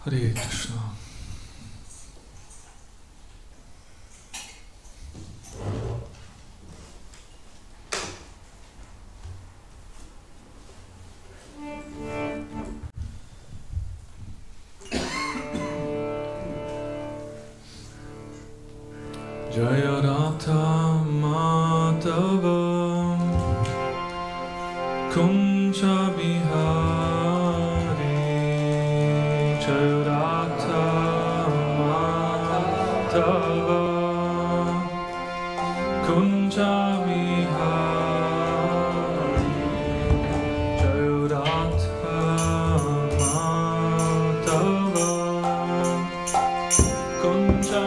Hare Krishna. Jaya Radha Madhava Kunja Bihari Jaya Radha Madhava Kunja Bihari Jaya Radha Madhava Kunja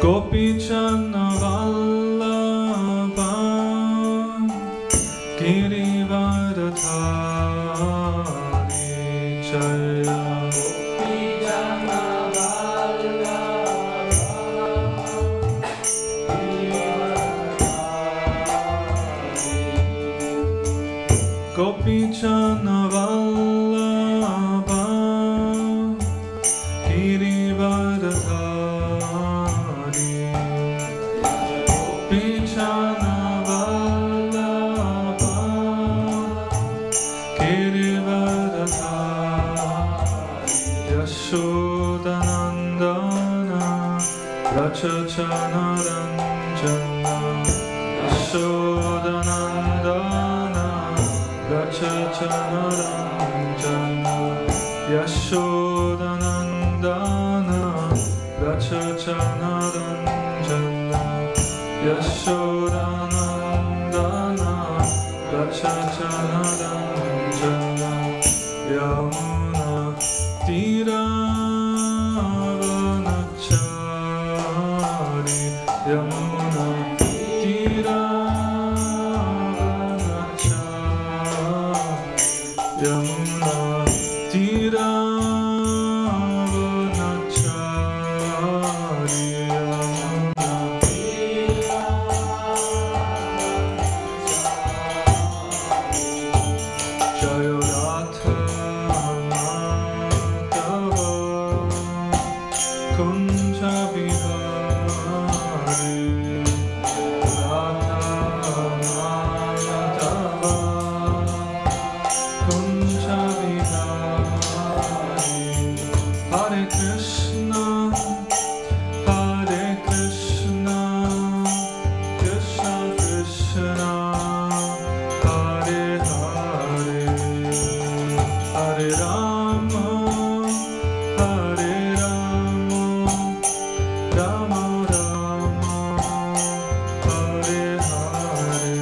Gopi Channa Vallabha Girivardhari Jaya Gopi Channa Vallabha Gopi Channa Vallabha Girivardhari Yashodanandana Rachachana Ranjana Yashodanandana Rachachana Ranjana Yashodanandana Rachachana Ranjana Yashodanandana Rachachana Ranjana Yamuna Tiravanachari Yamuna Tiravanachari Yamuna Tiravanachari Yamuna Jaya Radha Kunja Bihari Radha Madhava Kunja Bihari Hare Krishna Hare Krishna Krishna Krishna Hare Hare Hare Rama Hare Rama Rama Rama Hare Hare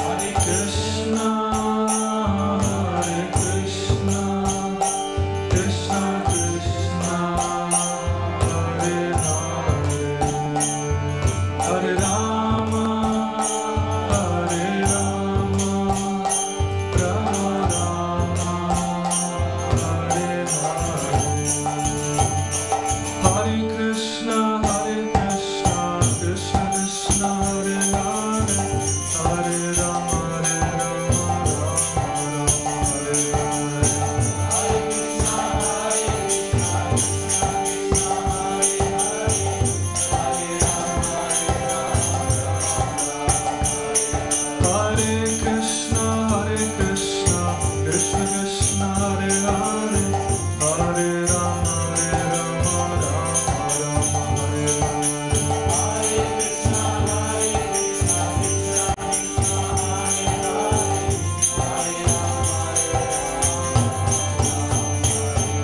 Hare Krishna Krishna Krishna Hare Hare Hare Rama Hare Rama Rama Rama Hare Hare Hare Krishna Krishna Krishna Hare Hare Hare Rama Rama Hare Hare Hare Krishna Krishna Krishna Hare Hare Hare Rama Rama Hare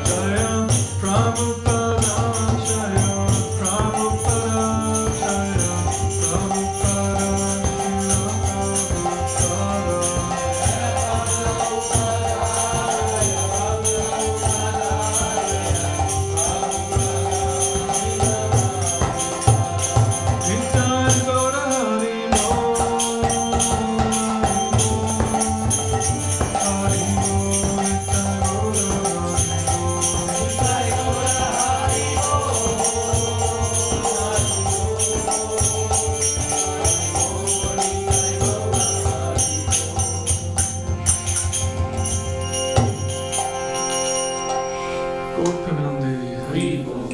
Jaya Prabhupada Jaya Prabhupada Jaya Prabhupada Hare Gaur Premanande. Hari Bol.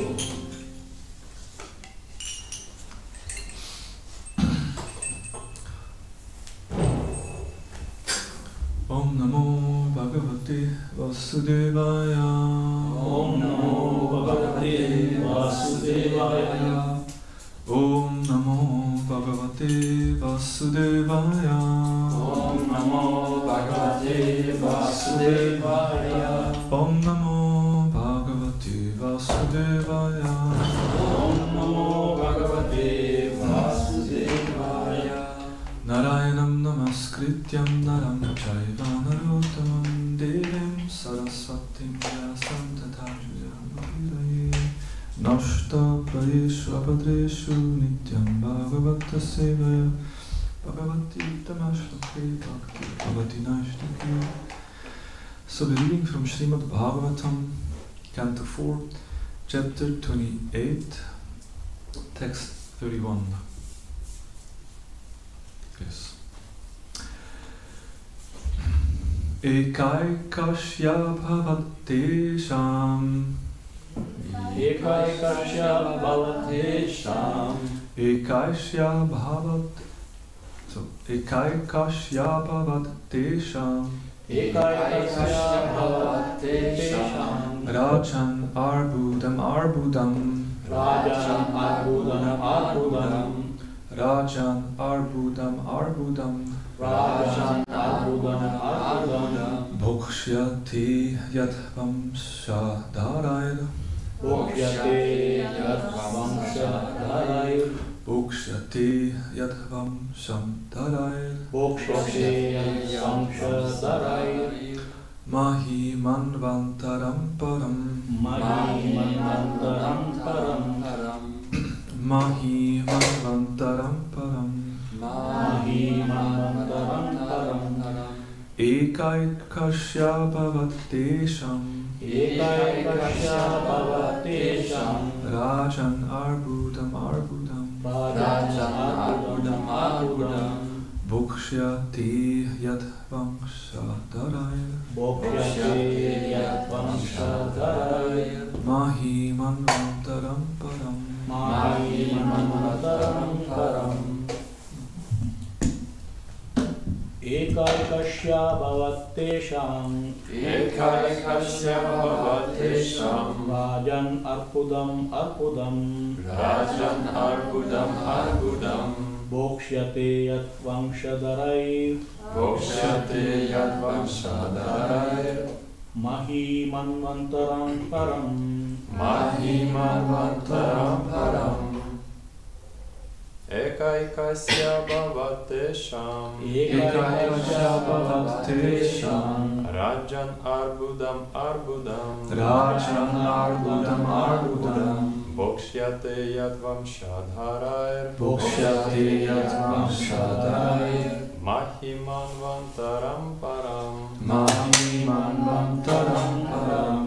Om Namo Bhagavate Vasudevaya. Om Namo Bhagavate Vasudevaya. Om Namo Bhagavate Vasudevaya. Om Namo Bhagavate Vasudevaya. Om Namo Bhagavate Vasudevaya. Om Namo Bhagavate Vasudevaya. Narayanam Namaskrityam Naram Chaiva Narottamam Devim Saraswatim Vyasam Tatha Jayam Nashta Prayeshu Abhadreshu Nityam Bhagavata Sevaya Bhagavati Tamashtakhe Bhakti Bhagavati Nashtake. So we're reading from Srimad Bhagavatam, Canto 4, Chapter 28, Text 31. Yes. Ekaikashya bhavatesham. Ekaikashya bhavatesham. Ekaikashya bhavat. So Ekaikashya bhavatesham. Ekaikashya bhavatesham. Rajan arbudam arbudam. Rajan arbudam arbudam. Rajan arbudam arbudam. Rajan arbudam arbudam. Bhokshyate yad vamshadharayr. Bhokshyate yad vamshadharayr. Bhokshyate yad vamshadharayr. Bhokshyate yad vamshadharayr. Mahi manvantaram param. Mahi manvantaram param. Mahi manvantaram param. Mahi manvantaram param. Ekaikashya bhavatesham. Ekaikashya bhavatesham. Rajan arbudam arbudam. Rajan arbudam arbudam. Bhokshyate yad vamshadharayr. Bhokshyate yad vamshadharayr. Mahi manvantaram param. Mahi manvantaram param. Ekaikashya bhavatesham. Ekaikashya bhavatesham. Rajan arbudam arbudam. Rajan arbudam arbudam. Bhokshyate yad vamshadharayr. Bhokshyate yad vamshadharayr. Mahi manvantaram param. Mahi manvantaram param. Ekaikasya bhavatesham. Ekaikashya bhavatesham. Rajan arbudam arbudam. Rajan arbudam arbudam. Bhokshyate yad vamshadharayr. Bhokshyate yad vamshadharayr. Mahi manvantaram param. Mahi manvantaram param.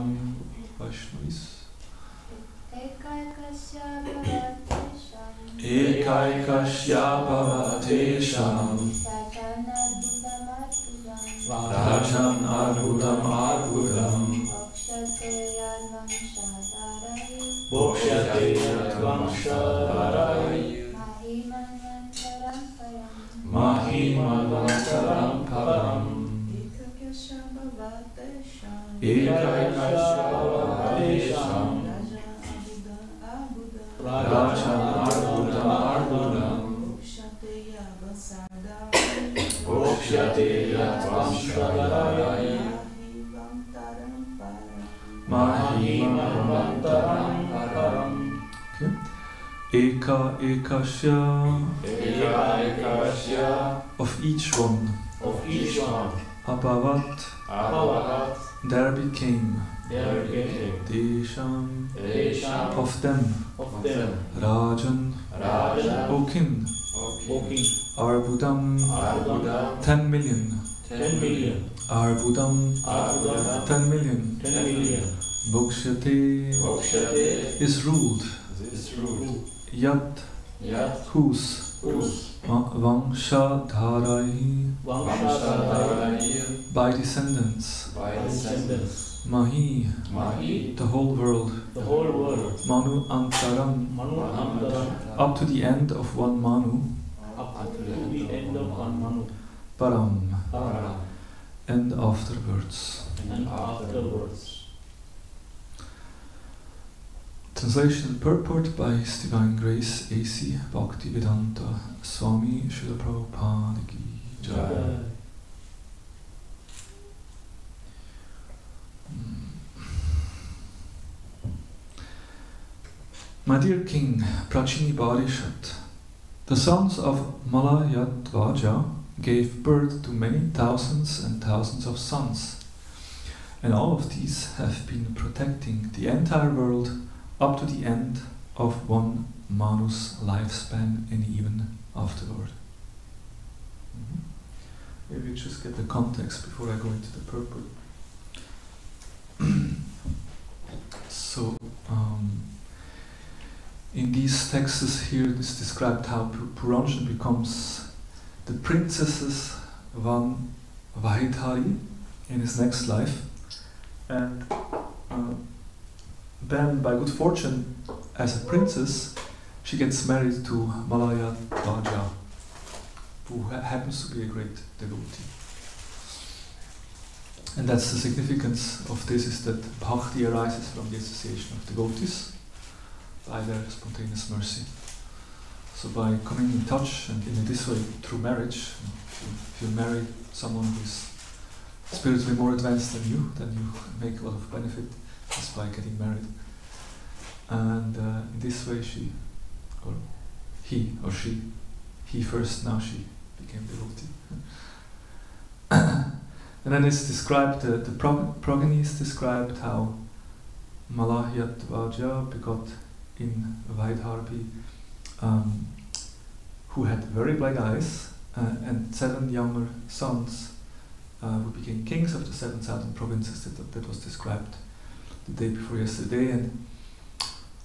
Vaishnavis. Ekaikashya bhavatesham. Ekaikashya bhavatesham. Rajan arbudam arbudam. Bhokshyate yad vamshadharayr. Mahi manvantaram param. Ekaikashya bhavatesham. Ekaikashya bhavatesham. Rajan arbudam arbudam. Bhokshyate yad vamshadharayr. Mahi manvantaram param. Ekaikashya. Ekaikashya Of each one. Of each one. Abhavat. abhavat. There became. There became. Desham. Desham. Of them. Of them. Rajan. Rajan. O king. O king. Arbudam. Arbudam. 10 million. 10 million. Arbudam. Arbudam. 10 million. 10 million. Bhokshyate. Bhokshyate Is ruled. is ruled. Yat. Yat Whose. whose Vamshadharayhi. Vamshadharayr. By descendants. By descendants. Mahi, Mahi, the whole world, the whole world, Manu Antaram, Manu Antaram, up to the end of one Manu, up to the end of one Manu, Param, Param, and afterwards. and afterwards. Translation and purport by His Divine Grace A.C. Bhaktivedanta Swami Srila Prabhupada Ki Jai. My dear King Prachini Barishat, the sons of Malayadvaja gave birth to many thousands and thousands of sons, and all of these have been protecting the entire world up to the end of one Manu's lifespan and even afterward. Maybe we just get the context before I go into the purport. So, in these texts here, it is described how Puranjan becomes the princess's one Vahidhari in his next life, and then, by good fortune, as a princess, she gets married to Malayadvaja, who happens to be a great devotee. And that's the significance of this, is that bhakti arises from the association of devotees by their spontaneous mercy. So by coming in touch, and in this way through marriage, if you marry someone who is spiritually more advanced than you make a lot of benefit just by getting married. And in this way he first, now she became devotee. And then it's described, the progeny is described how Malayadvaja begot in Vaidharbi, who had very black eyes, and 7 younger sons who became kings of the 7 southern provinces. That was described the day before yesterday. And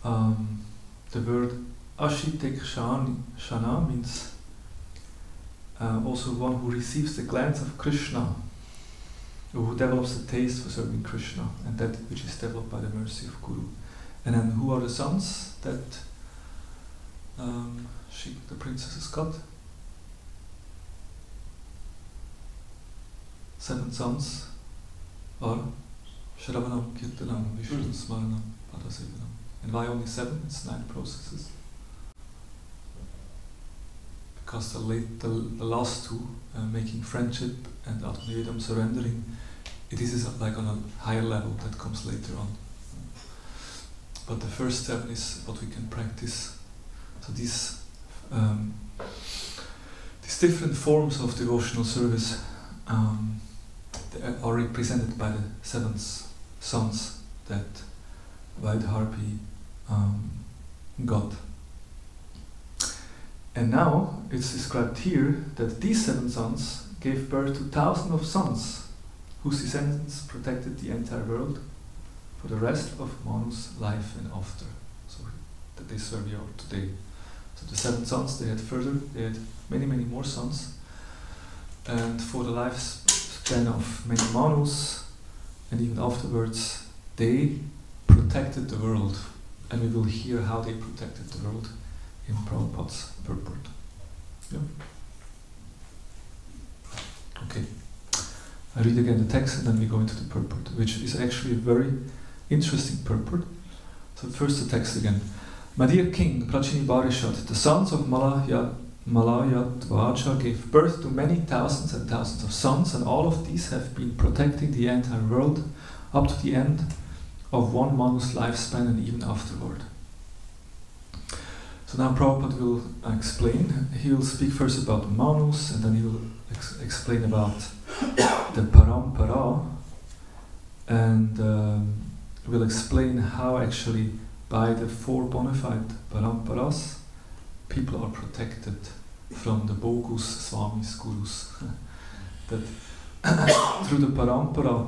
the word Ashitek Shana means also one who receives the glance of Krishna, who develops a taste for serving Krishna, and that which is developed by the mercy of Guru. And then who are the sons that the princess has got? 7 sons are Shravanam, Kirtanam, Vishnu, Smaranam, Padasevanam. And why only 7? It's 9 processes. Because the last 2, making friendship and Atmavedam, surrendering, it is like on a higher level that comes later on. But the first 7 is what we can practice. So these different forms of devotional service they are represented by the 7 sons that Vaidharbi got. And now it's described here that these 7 sons gave birth to thousands of sons, whose descendants protected the entire world for the rest of Manu's life and after. So that they serve here today. So the 7 sons, they had many, many more sons. And for the lifespan of many Manus, and even afterwards, they protected the world. And we will hear how they protected the world in Prabhupada's purport. Yeah? Okay. I read again the text and then we go into the purport, which is actually a very interesting purport. So first the text again. My dear King Prachini Barishat, the sons of Malayadvaja gave birth to many thousands and thousands of sons, and all of these have been protecting the entire world up to the end of one Manu's lifespan and even afterward. So now Prabhupada will explain. He will speak first about the Manus, and then he will explain about the Parampara, and will explain how actually by the 4 bona fide Paramparas people are protected from the Bogus, Swamis, Gurus. That through the Parampara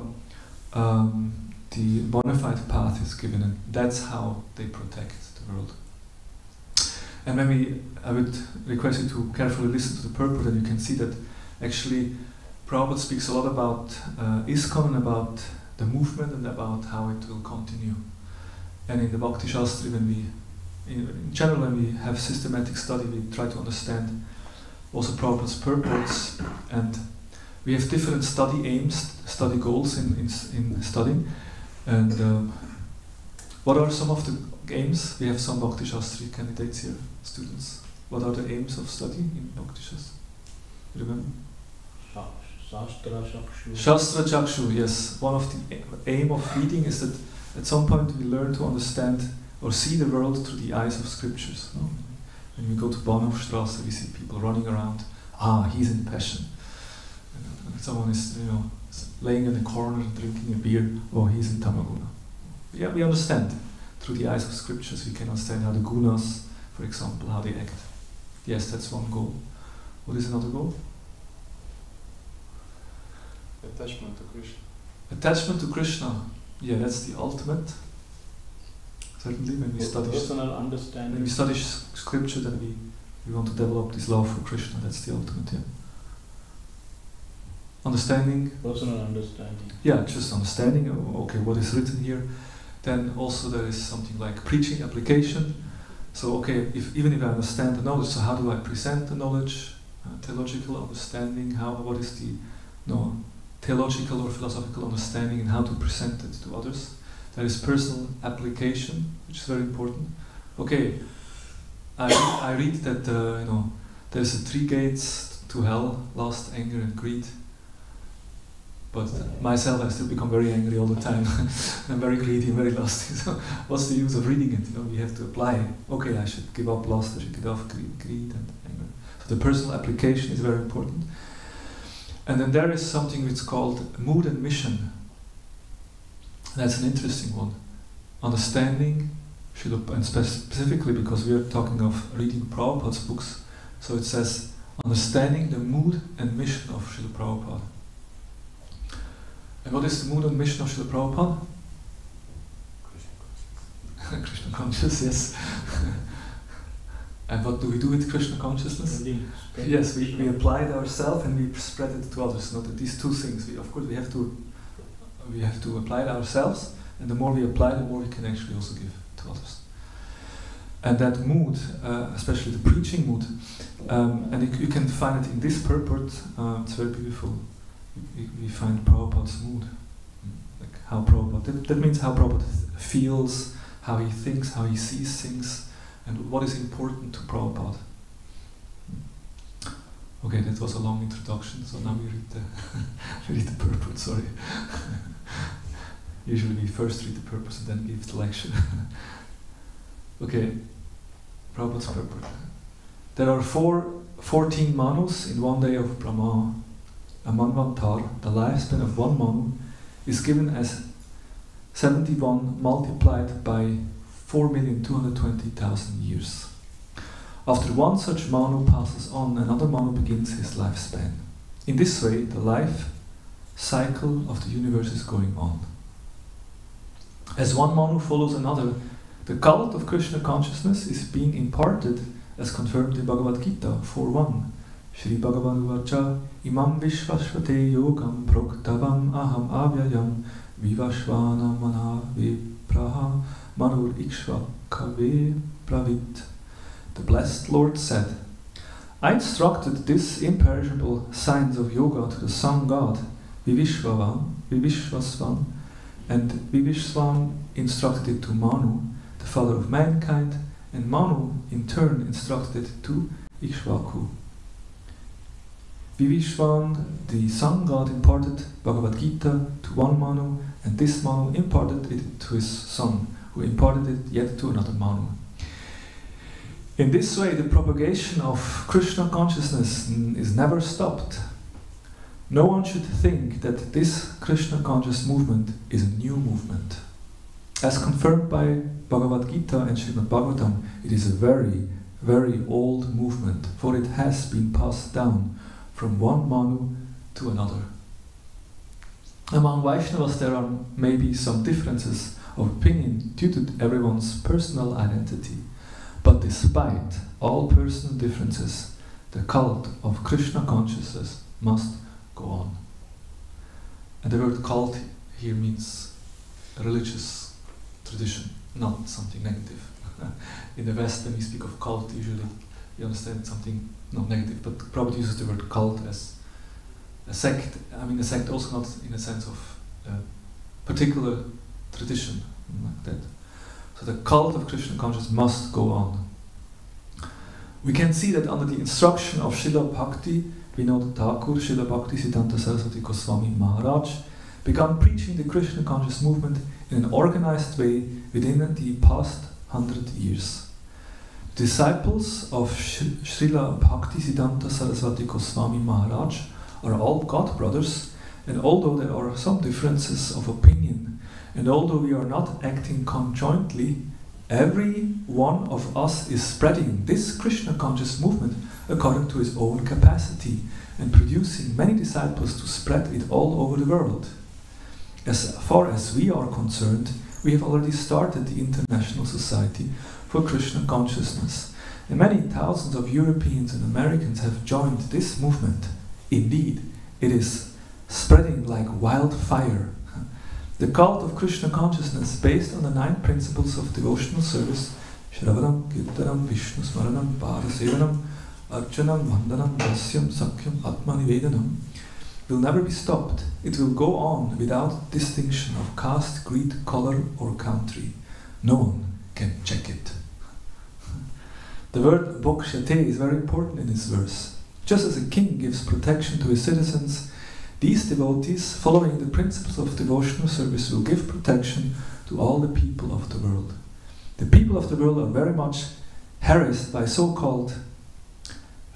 the bona fide path is given, and that's how they protect the world. And maybe I would request you to carefully listen to the purport, and you can see that actually Prabhupada speaks a lot about ISKCON and about the movement and about how it will continue. And in the Bhakti Shastri, in general, when we have systematic study, we try to understand also Prabhupada's purports, and we have different study aims, study goals in studying. And what are some of the aims? We have some Bhakti Shastri candidates here, students. What are the aims of study in Bhakti Shastri? Remember? Shastra Chakshu. Shastra Chakshu, yes. One of the aim of reading is that at some point we learn to understand or see the world through the eyes of scriptures. No? When we go to Bahnhofstrasse, we see people running around. He's in passion. And someone is, laying in a corner drinking a beer. He's in Tamaguna. Yeah, we understand through the eyes of scriptures. We can understand how the gunas, for example, how they act. Yes, that's one goal. What is another goal? Attachment to Krishna. Attachment to Krishna. Yeah, that's the ultimate. Certainly, when we study personal understanding. When we study scripture, then we want to develop this love for Krishna. That's the ultimate. Yeah. Understanding. Personal understanding. Yeah, just understanding. Okay, what is written here. Then also there is something like preaching application. So okay, even if I understand the knowledge, so how do I present the knowledge? Theological understanding. What is the theological or philosophical understanding and how to present it to others. There is personal application, which is very important. Okay, I read that there's 3 gates to hell: lust, anger, and greed. But myself, I still become very angry all the time. I'm very greedy and very lusty. So what's the use of reading it? We have to apply. Okay, I should give up lust. I should give up greed and anger. So the personal application is very important. And then there is something which is called mood and mission. That's an interesting one. Understanding, and specifically because we are talking of reading Prabhupada's books, so it says, understanding the mood and mission of Srila Prabhupada. And what is the mood and mission of Srila Prabhupada? Krishna consciousness, yes. And what do we do with Krishna consciousness? Yes, we apply it ourselves and we spread it to others. Not that these two things. Of course, we have to apply it ourselves, and the more we apply, the more we can actually also give to others. And that mood, especially the preaching mood, and you can find it in this purport. It's very beautiful. We find Prabhupada's mood, like how Prabhupada. That means how Prabhupada feels, how he thinks, how he sees things. And what is important to Prabhupada. Okay, that was a long introduction, so now we read the purport, sorry. Usually we first read the purpose and then give the lecture. Okay, Prabhupada's purport. There are 14 manus in one day of Brahma. A manvantar, the lifespan of one manu, is given as 71 multiplied by 4,220,000 years. After one such manu passes on, another manu begins his lifespan. In this way, the life cycle of the universe is going on. As one manu follows another, the cult of Krishna consciousness is being imparted as confirmed in Bhagavad Gita 4.1. Shri Bhagavan Uvacha Imam Vishvashvate Yogam Proktavam Aham Avyayam Vivashvana Mana Vipraha Manur Ikshvakave Pravit. The blessed Lord said, I instructed this imperishable science of yoga to the sun god Vivishvasvan, and Vivishvan instructed it to Manu, the father of mankind, and Manu in turn instructed it to Ikshvaku. Vivishvan, the sun god, imparted Bhagavad Gita to one Manu, and this Manu imparted it to his son, who imparted it yet to another Manu. In this way, the propagation of Krishna consciousness is never stopped. No one should think that this Krishna conscious movement is a new movement. As confirmed by Bhagavad Gita and Srimad Bhagavatam, it is a very, very old movement, for it has been passed down from one Manu to another. Among Vaishnavas there are maybe some differences of opinion due to everyone's personal identity. But despite all personal differences, the cult of Krishna consciousness must go on. And the word cult here means a religious tradition, not something negative. In the West, when we speak of cult, usually we understand something not negative, but Prabhupada uses the word cult as a sect. I mean, a sect also not in a sense of a particular tradition like that. So the cult of Krishna consciousness must go on. We can see that under the instruction of Srila Bhakti Vinod Thakur, Srila Bhakti Siddhanta Saraswati Goswami Maharaj began preaching the Krishna conscious movement in an organized way within the past 100 years. Disciples of Srila Bhakti Siddhanta Saraswati Goswami Maharaj are all God brothers, and although there are some differences of opinion, and although we are not acting conjointly, every one of us is spreading this Krishna conscious movement according to his own capacity and producing many disciples to spread it all over the world. As far as we are concerned, we have already started the International Society for Krishna Consciousness, and many thousands of Europeans and Americans have joined this movement. Indeed, it is spreading like wildfire. The cult of Krishna consciousness, based on the 9 principles of devotional service, Shravanam, Kirtanam, Vishnu Smaranam, Parasevanam, Archanam, Vandanam, Dasyam, Sakyam, Atmanivedanam, will never be stopped. It will go on without distinction of caste, creed, color, or country. No one can check it. The word bhokshate is very important in this verse. Just as a king gives protection to his citizens, these devotees, following the principles of devotional service, will give protection to all the people of the world. The people of the world are very much harassed by so-called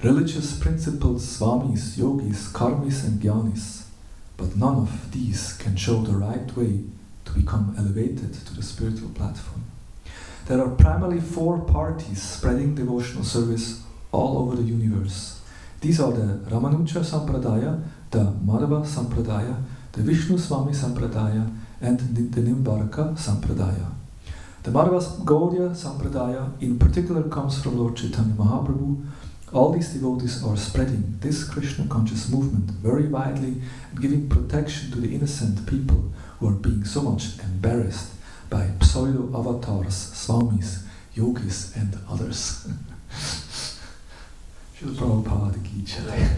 religious principles, swamis, yogis, karmis and jnanis, but none of these can show the right way to become elevated to the spiritual platform. There are primarily 4 parties spreading devotional service all over the universe. These are the Ramanuja Sampradaya, the Madhava Sampradaya, the Vishnu Swami Sampradaya, and the Nimbarka Sampradaya. The Madhava Gaudiya Sampradaya in particular comes from Lord Chaitanya Mahaprabhu. All these devotees are spreading this Krishna conscious movement very widely and giving protection to the innocent people who are being so much embarrassed by pseudo-avatars, swamis, yogis and others. Srila Prabhupada Ki Jai.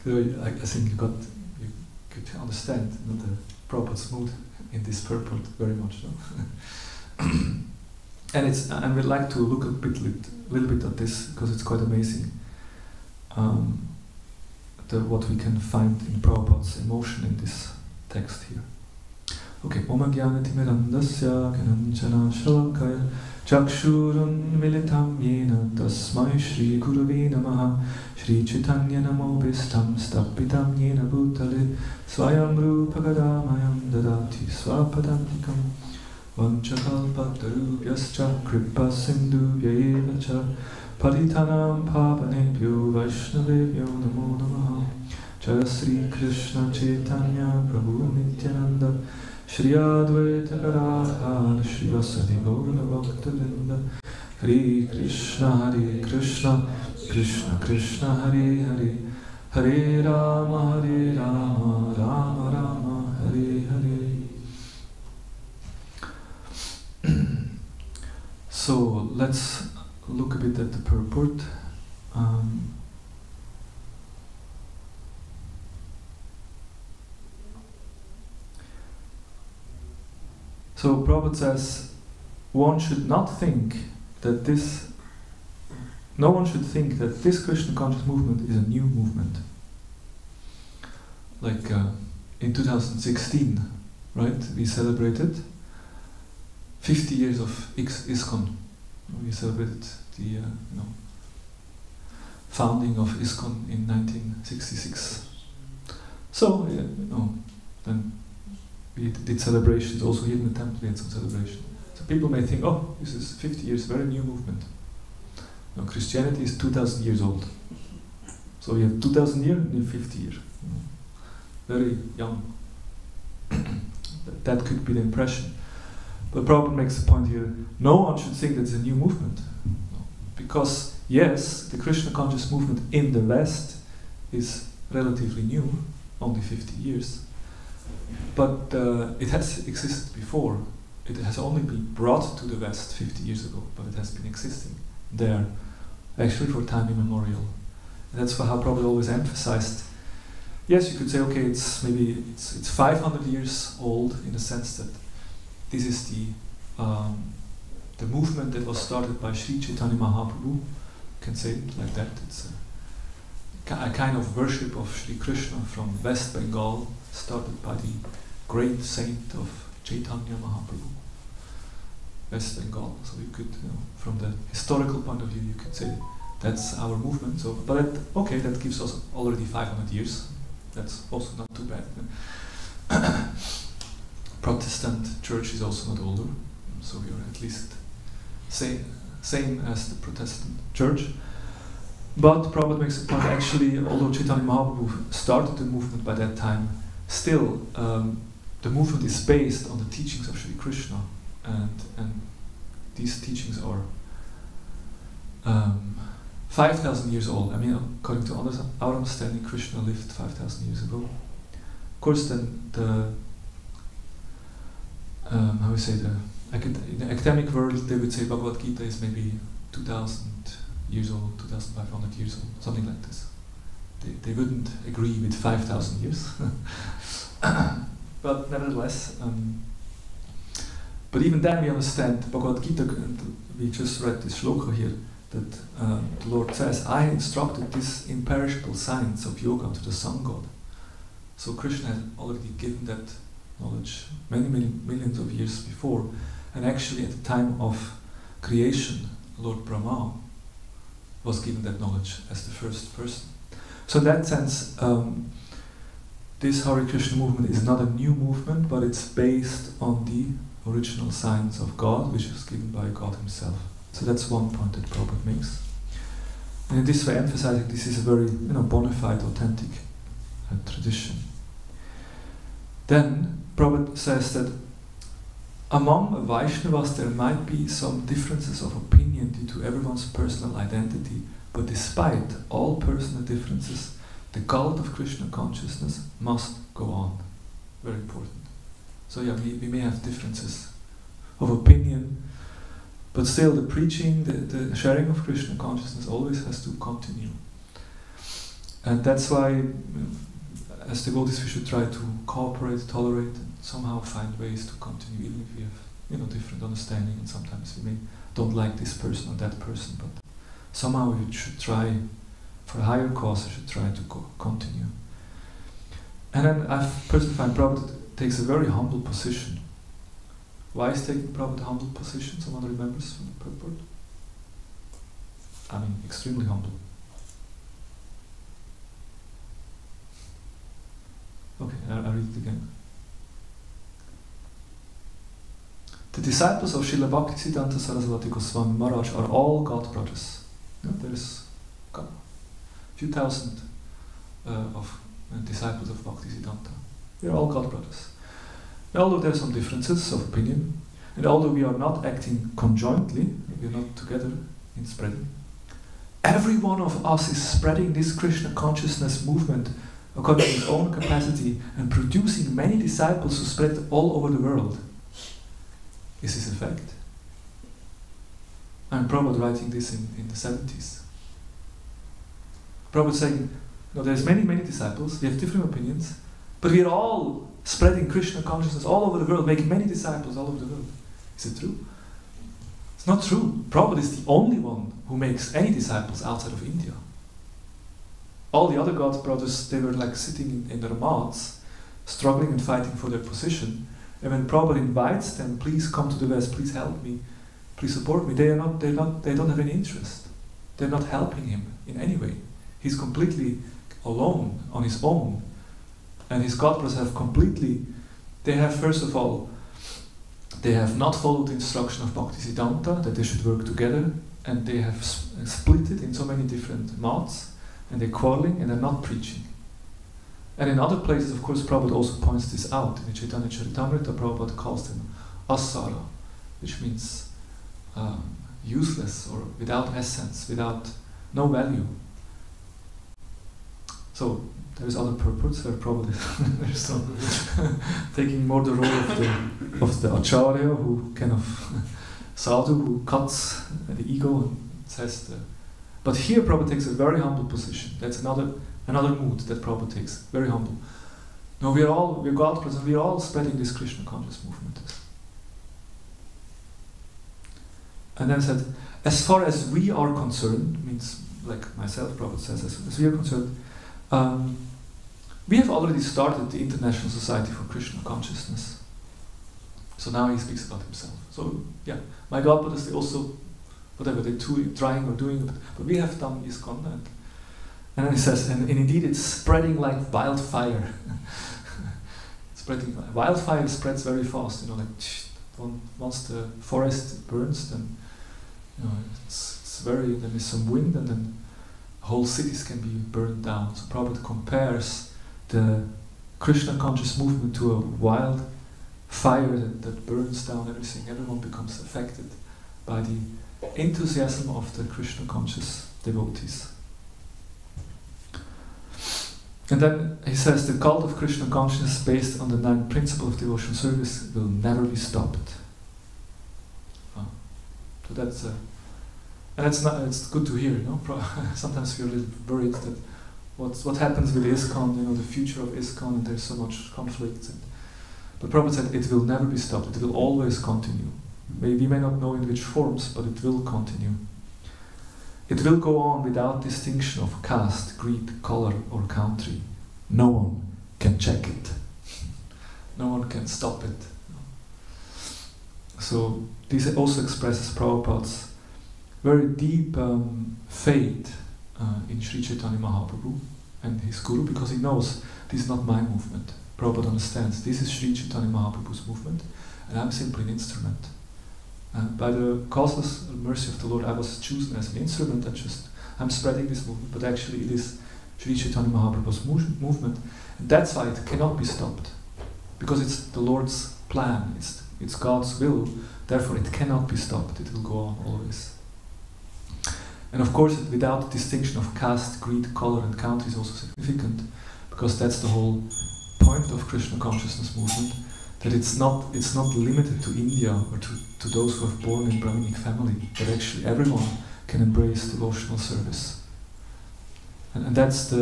I think you could understand the Prabhupada's mood in this purport very much. No? And we'd like to look a little bit at this because it's quite amazing what we can find in Prabhupada's emotion in this text here. Okay, Oma Jnanatimirandasya Gananchana Shalakaya Chakshurun Militam Yena Tasmai Shri Gurave Namaha Shri Chaitanya Namo Bistam Stapitam Yena Bhutale Swayam Rupagadamayam Dadati Swapadantikam Vanchakalpatarubhyascha Kripa Sindhubhya Cha Paritanam Pavanebhyo Vaishnavebhyo Namo Namaha Jaya Sri Krishna Chaitanya Prabhu Nityananda Shri Advaita Gadadhar Shri Vasadi Gaura Bhaktavinda Hare Krishna Krishna Krishna Hare Hare Hare Rama Rama Rama Hare Hare. So let's look a bit at the purport. So Prabhupada says, no one should think that this Krishna conscious movement is a new movement. Like in 2016, right? We celebrated 50 years of ISKCON. We celebrated the founding of ISKCON in 1966. So, then we did celebrations also here in the temple. We had some celebration. So people may think, oh, this is 50 years, very new movement. No, Christianity is 2,000 years old. So you have 2,000 years and you have 50 years. Very young. That could be the impression. But Prabhupada makes the point here, no one should think that it's a new movement. No. Because, yes, the Krishna conscious movement in the West is relatively new, only 50 years. but it has existed before. It has only been brought to the West 50 years ago, but it has been existing there, actually for time immemorial. And that's how Prabhupada always emphasized. Yes, you could say, okay, it's 500 years old in the sense that this is the movement that was started by Sri Chaitanya Mahaprabhu. You can say it like that. It's a kind of worship of Sri Krishna from West Bengal, started by the great saint of Chaitanya Mahaprabhu, West Bengal. So you could, from the historical point of view, you could say that's our movement. So, but that gives us already 500 years. That's also not too bad. Protestant church is also not older, so we are at least same as the Protestant church. But Prabhupada makes a point, actually, although Chaitanya Mahaprabhu started the movement by that time, still the movement is based on the teachings of Sri Krishna, and these teachings are 5,000 years old. I mean, according to our understanding, Krishna lived 5,000 years ago. Of course, then in the academic world, they would say Bhagavad Gita is maybe 2,000 years old, 2,500 years old, something like this. They wouldn't agree with 5,000 years. But nevertheless, but even then we understand Bhagavad Gita, and we just read this shloka here, that the Lord says, I instructed this imperishable science of yoga to the sun god. So Krishna had already given that knowledge many millions of years before, and actually at the time of creation, Lord Brahma was given that knowledge as the first person. So in that sense, this Hare Krishna movement is not a new movement, but it's based on the original science of God, which is given by God himself. So that's one point that Prabhupada makes. And in this way, emphasizing this is a very bona fide, authentic tradition. Then Prabhupada says that among Vaishnavas there might be some differences of opinion due to everyone's personal identity, but despite all personal differences, the cult of Krishna consciousness must go on. Very important. So yeah, we may have differences of opinion, but still the preaching, the sharing of Krishna consciousness always has to continue. And that's why, as devotees, we should try to cooperate, tolerate, and somehow find ways to continue, even if we have different understanding, and sometimes we don't like this person or that person, but somehow we should try, for a higher cause, we should try to continue. And then I personally find Prabhupada takes a very humble position. Why is taking Prabhupada a humble position? Someone remembers from the purport? I mean, extremely humble. Okay, I'll read it again. The disciples of Srila Bhaktisiddhanta Saraswati Goswami Maharaj are all God brothers. There is a few thousand of disciples of Bhaktisiddhanta. They are all God brothers. And although there are some differences of opinion, and although we are not acting conjointly, we are not together in spreading, every one of us is spreading this Krishna consciousness movement according to his own capacity and producing many disciples who spread all over the world. Is this a fact? And Prabhupada writing this in the 70s. Prabhupada saying, there's many disciples, we have different opinions, but we are all spreading Krishna consciousness all over the world, making many disciples all over the world. Is it true? It's not true. Prabhupada is the only one who makes any disciples outside of India. All the other God brothers, they were like sitting in their mats, struggling and fighting for their position. And when Prabhupada invites them, please come to the West, please help me, please support me, they don't have any interest. They're not helping him in any way. He's completely alone, on his own. And his God brothers have first of all, they have not followed the instruction of Bhaktisiddhanta, that they should work together, and they have split it in so many different mats, and they're quarreling and they're not preaching. And in other places, of course, Prabhupada also points this out. In the Chaitanya Charitamrita, Prabhupada calls them asara, which means useless or without essence, without no value. So there is other purports. There probably there's some taking more the role of the acharya, who kind of sadhu, who cuts the ego and says the. But here Prabhupada takes a very humble position. That's another mood that Prabhupada takes. Very humble. No, we're God present. We're all spreading this Krishna conscious movement. And then said, as far as we are concerned, means like myself, Prabhupada says, as we are concerned, we have already started the International Society for Krishna Consciousness. So now he speaks about himself. So yeah, my Godbrothers, they also, whatever they're trying or doing, but we have done ISKCON, and then he says, and indeed it's spreading like wildfire. Wildfire spreads very fast, like once the forest burns, then it's very, there is some wind, and then whole cities can be burned down. So Prabhupada compares the Krishna conscious movement to a wild fire that burns down everything. Everyone becomes affected by the enthusiasm of the Krishna conscious devotees. And then he says the cult of Krishna consciousness based on the 9 principles of devotional service will never be stopped. So that's and it's good to hear, Sometimes we're a little worried that what happens with ISKCON, the future of ISKCON, and there's so much conflict. But Prabhupada said it will never be stopped. It will always continue. We may not know in which forms, but it will continue. It will go on without distinction of caste, creed, color, or country. No one can check it. No one can stop it. So this also expresses Prabhupada's very deep faith in Sri Chaitanya Mahaprabhu and his Guru, because he knows this is not my movement. Prabhupada understands this is Sri Chaitanya Mahaprabhu's movement, and I'm simply an instrument. By the causeless mercy of the Lord, I was chosen as an instrument, I'm spreading this movement, but actually it is Sri Chaitanya Mahaprabhu's movement, and that's why it cannot be stopped, because it's the Lord's plan, it's God's will, therefore it cannot be stopped, it will go on always. And of course, without distinction of caste, creed, color, and country is also significant, because that's the whole point of Krishna consciousness movement, that it's not limited to India or to those who are born in Brahminic family, but actually everyone can embrace devotional service. And that's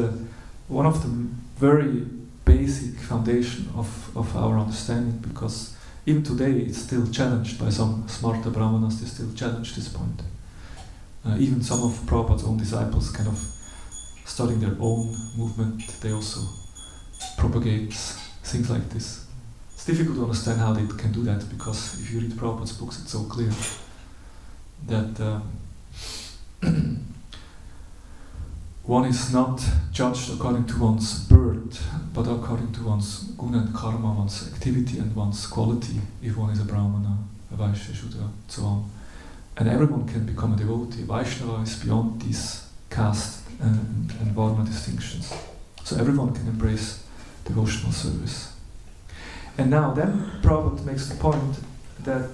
one of the very basic foundation of our understanding, because even today it's still challenged by some smarta brahmanas, they still challenge this point. Even some of Prabhupada's own disciples kind of starting their own movement, they also propagate things like this. It's difficult to understand how they can do that, because if you read Prabhupada's books, it's so clear that one is not judged according to one's birth, but according to one's guna and karma, one's activity and one's quality, if one is a brahmana, a vaishya, shudra, so on. And everyone can become a devotee. Vaishnava is beyond these caste and varna distinctions. So everyone can embrace devotional service. And now then Prabhupada makes the point that,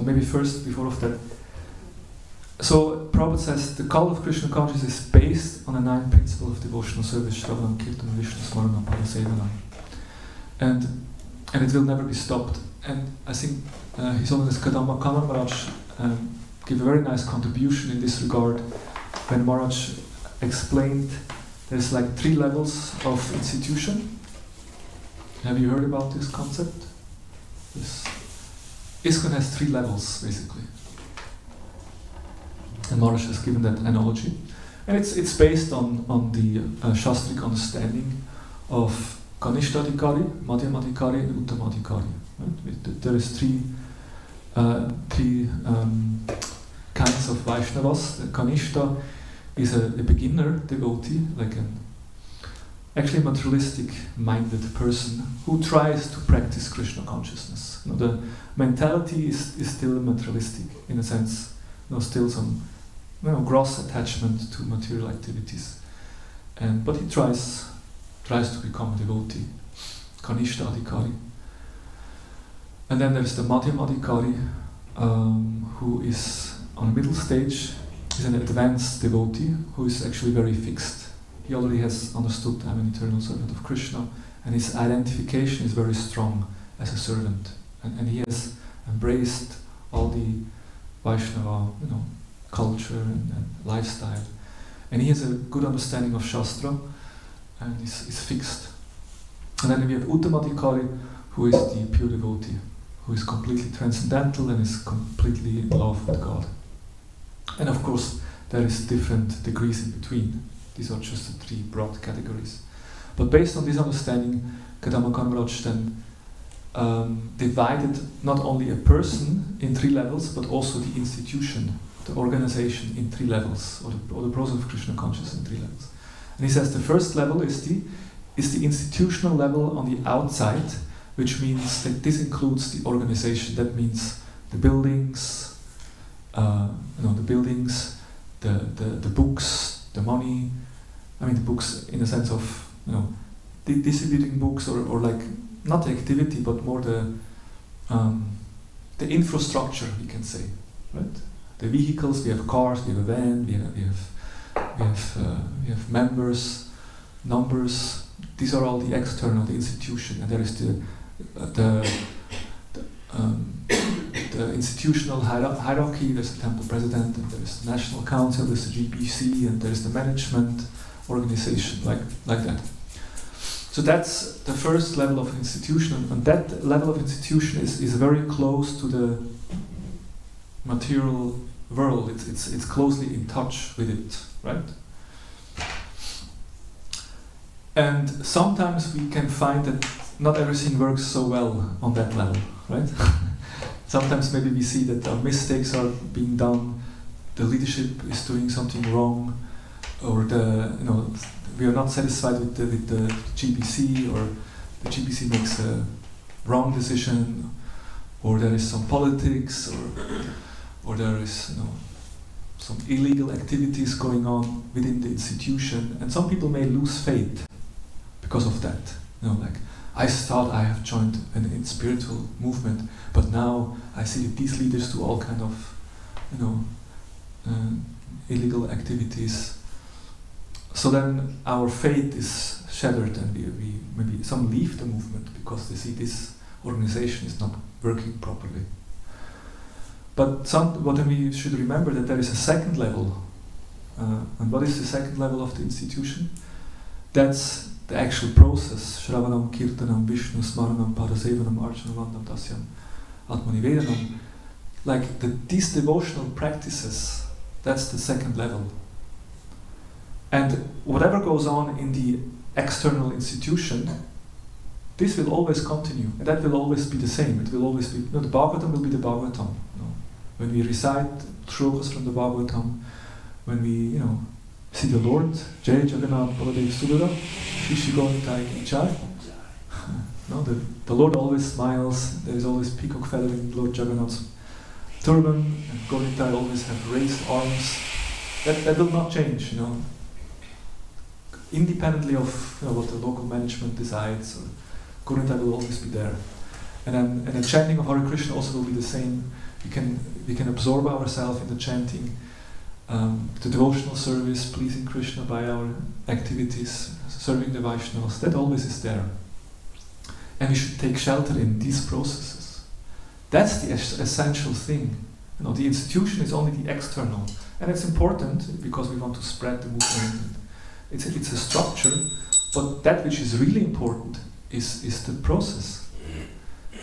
maybe first, before of that, so Prabhupada says the cult of Krishna consciousness is based on the 9 principles of devotional service, Shravanam, Kirtan, Vishnu, Smaranam, Padasevanam. And it will never be stopped. And I think His Holiness Kadamba Kanan Maharaj gave a very nice contribution in this regard when Maharaj explained there's like 3 levels of institution. Have you heard about this concept? ISKCON has 3 levels basically. And Maharaj has given that analogy. And it's based on the Shastric understanding of Kanishtadikari, Madhyamadikari, and Uttamadikari. Right? There is 3 kinds of Vaishnavas. The Kanishta is a beginner devotee, like an actually materialistic-minded person who tries to practice Krishna consciousness. The mentality is still materialistic, in a sense. Still some gross attachment to material activities. But he tries to become a devotee, Kanishta Adhikari. And then there's the Madhyam Adhikari, who is on a middle stage. He's an advanced devotee who is actually very fixed he already has understood I'm an eternal servant of Krishna, and his identification is very strong as a servant, and he has embraced all the Vaishnava, culture and lifestyle, and he has a good understanding of Shastra, and is fixed. And then we have Uttamadhikari, who is the pure devotee, who is completely transcendental and is completely in love with God. And of course, there is different degrees in between. These are just the three broad categories. But based on this understanding, Kadamba Kanvaraj then divided not only a person in three levels, but also the institution, the organization in three levels, or the process of Krishna consciousness in three levels. And he says the first level is the institutional level on the outside, which means that this includes the organization. That means the buildings, the books, the money. I mean, the books in the sense of distributing books, or like not the activity, but more the infrastructure, we can say, right? The vehicles. We have cars. We have a van. We have members, numbers. These are all the external, the institution, and there is the institutional hierarchy. There's the temple president, and there's the national council, there's the GBC, and there's the management organization, like that. So that's the first level of institution, and that level of institution is very close to the material world. It's closely in touch with it, right? And sometimes we can find that not everything works so well on that level, right? Sometimes maybe we see that our mistakes are being done, the leadership is doing something wrong, or we are not satisfied with the GBC, or the GBC makes a wrong decision, or there is some politics, or there is some illegal activities going on within the institution, and some people may lose faith because of that. Like, I thought I have joined a spiritual movement, but now I see that these leaders do all kind of illegal activities. So then our faith is shattered, and we maybe some leave the movement because they see this organization is not working properly. But what we should remember, that there is a second level. And what is the second level of the institution? That's the actual process. Shravanam, Kirtanam, Vishnu, Smaranam, Padasevanam, Archanavandam, Dasyam, Atmanivedanam. Like these devotional practices, that's the second level. And whatever goes on in the external institution, this will always continue. And that will always be the same. It will always be, the Bhagavatam will be the Bhagavatam. When we recite shlokas from the Bhagavatam, when we, see the Lord, Jai Jagannath Baladev Subhadra, Shishigonitai Ichai. The Lord always smiles. There is always peacock feather in Lord Jagannath's turban, and Gonitai always have raised arms. That will not change, independently of what the local management decides. Gonitai will always be there, and the chanting of Hare Krishna also will be the same. We can absorb ourselves in the chanting, the devotional service, pleasing Krishna by our activities, serving the Vaishnavas. That always is there, and we should take shelter in these processes. That's the essential thing. The institution is only the external, and it's important because we want to spread the movement. It's a structure, but that which is really important is the process.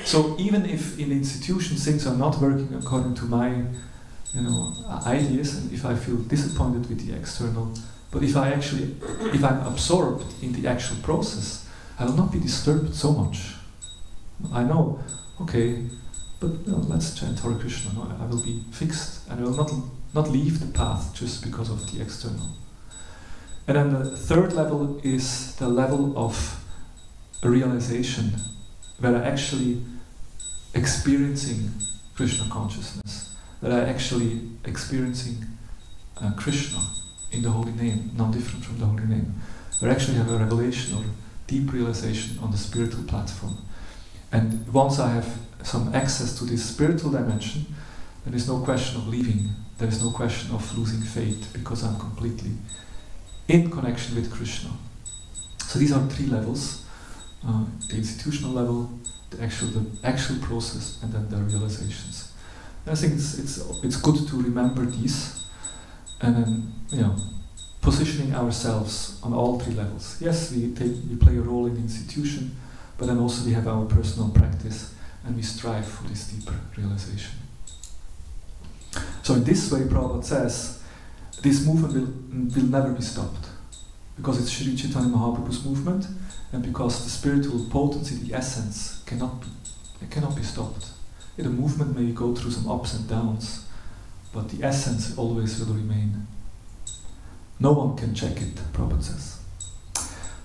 So even if in the institution things are not working according to my ideas, and if I feel disappointed with the external, but if I'm absorbed in the actual process, I will not be disturbed so much. I know, okay, but let's chant Hare Krishna. I will be fixed, and I will not leave the path just because of the external. And then the third level is the level of realization, where I actually experiencing Krishna consciousness, that I actually experiencing Krishna in the holy name, not different from the holy name. Where I actually have a revelation or deep realization on the spiritual platform. And once I have some access to this spiritual dimension, there is no question of leaving. There is no question of losing faith, because I'm completely in connection with Krishna. So these are three levels: the institutional level, the actual process, and then the realizations. And I think it's good to remember these, and then positioning ourselves on all three levels. Yes, we play a role in the institution, but then also we have our personal practice, and we strive for this deeper realization. So in this way, Prabhupada says, this movement will never be stopped, because it's Sri Chaitanya Mahaprabhu's movement, and because the spiritual potency, the essence, cannot be stopped. The movement may go through some ups and downs, but the essence always will remain. No one can check it, Prabhupada says.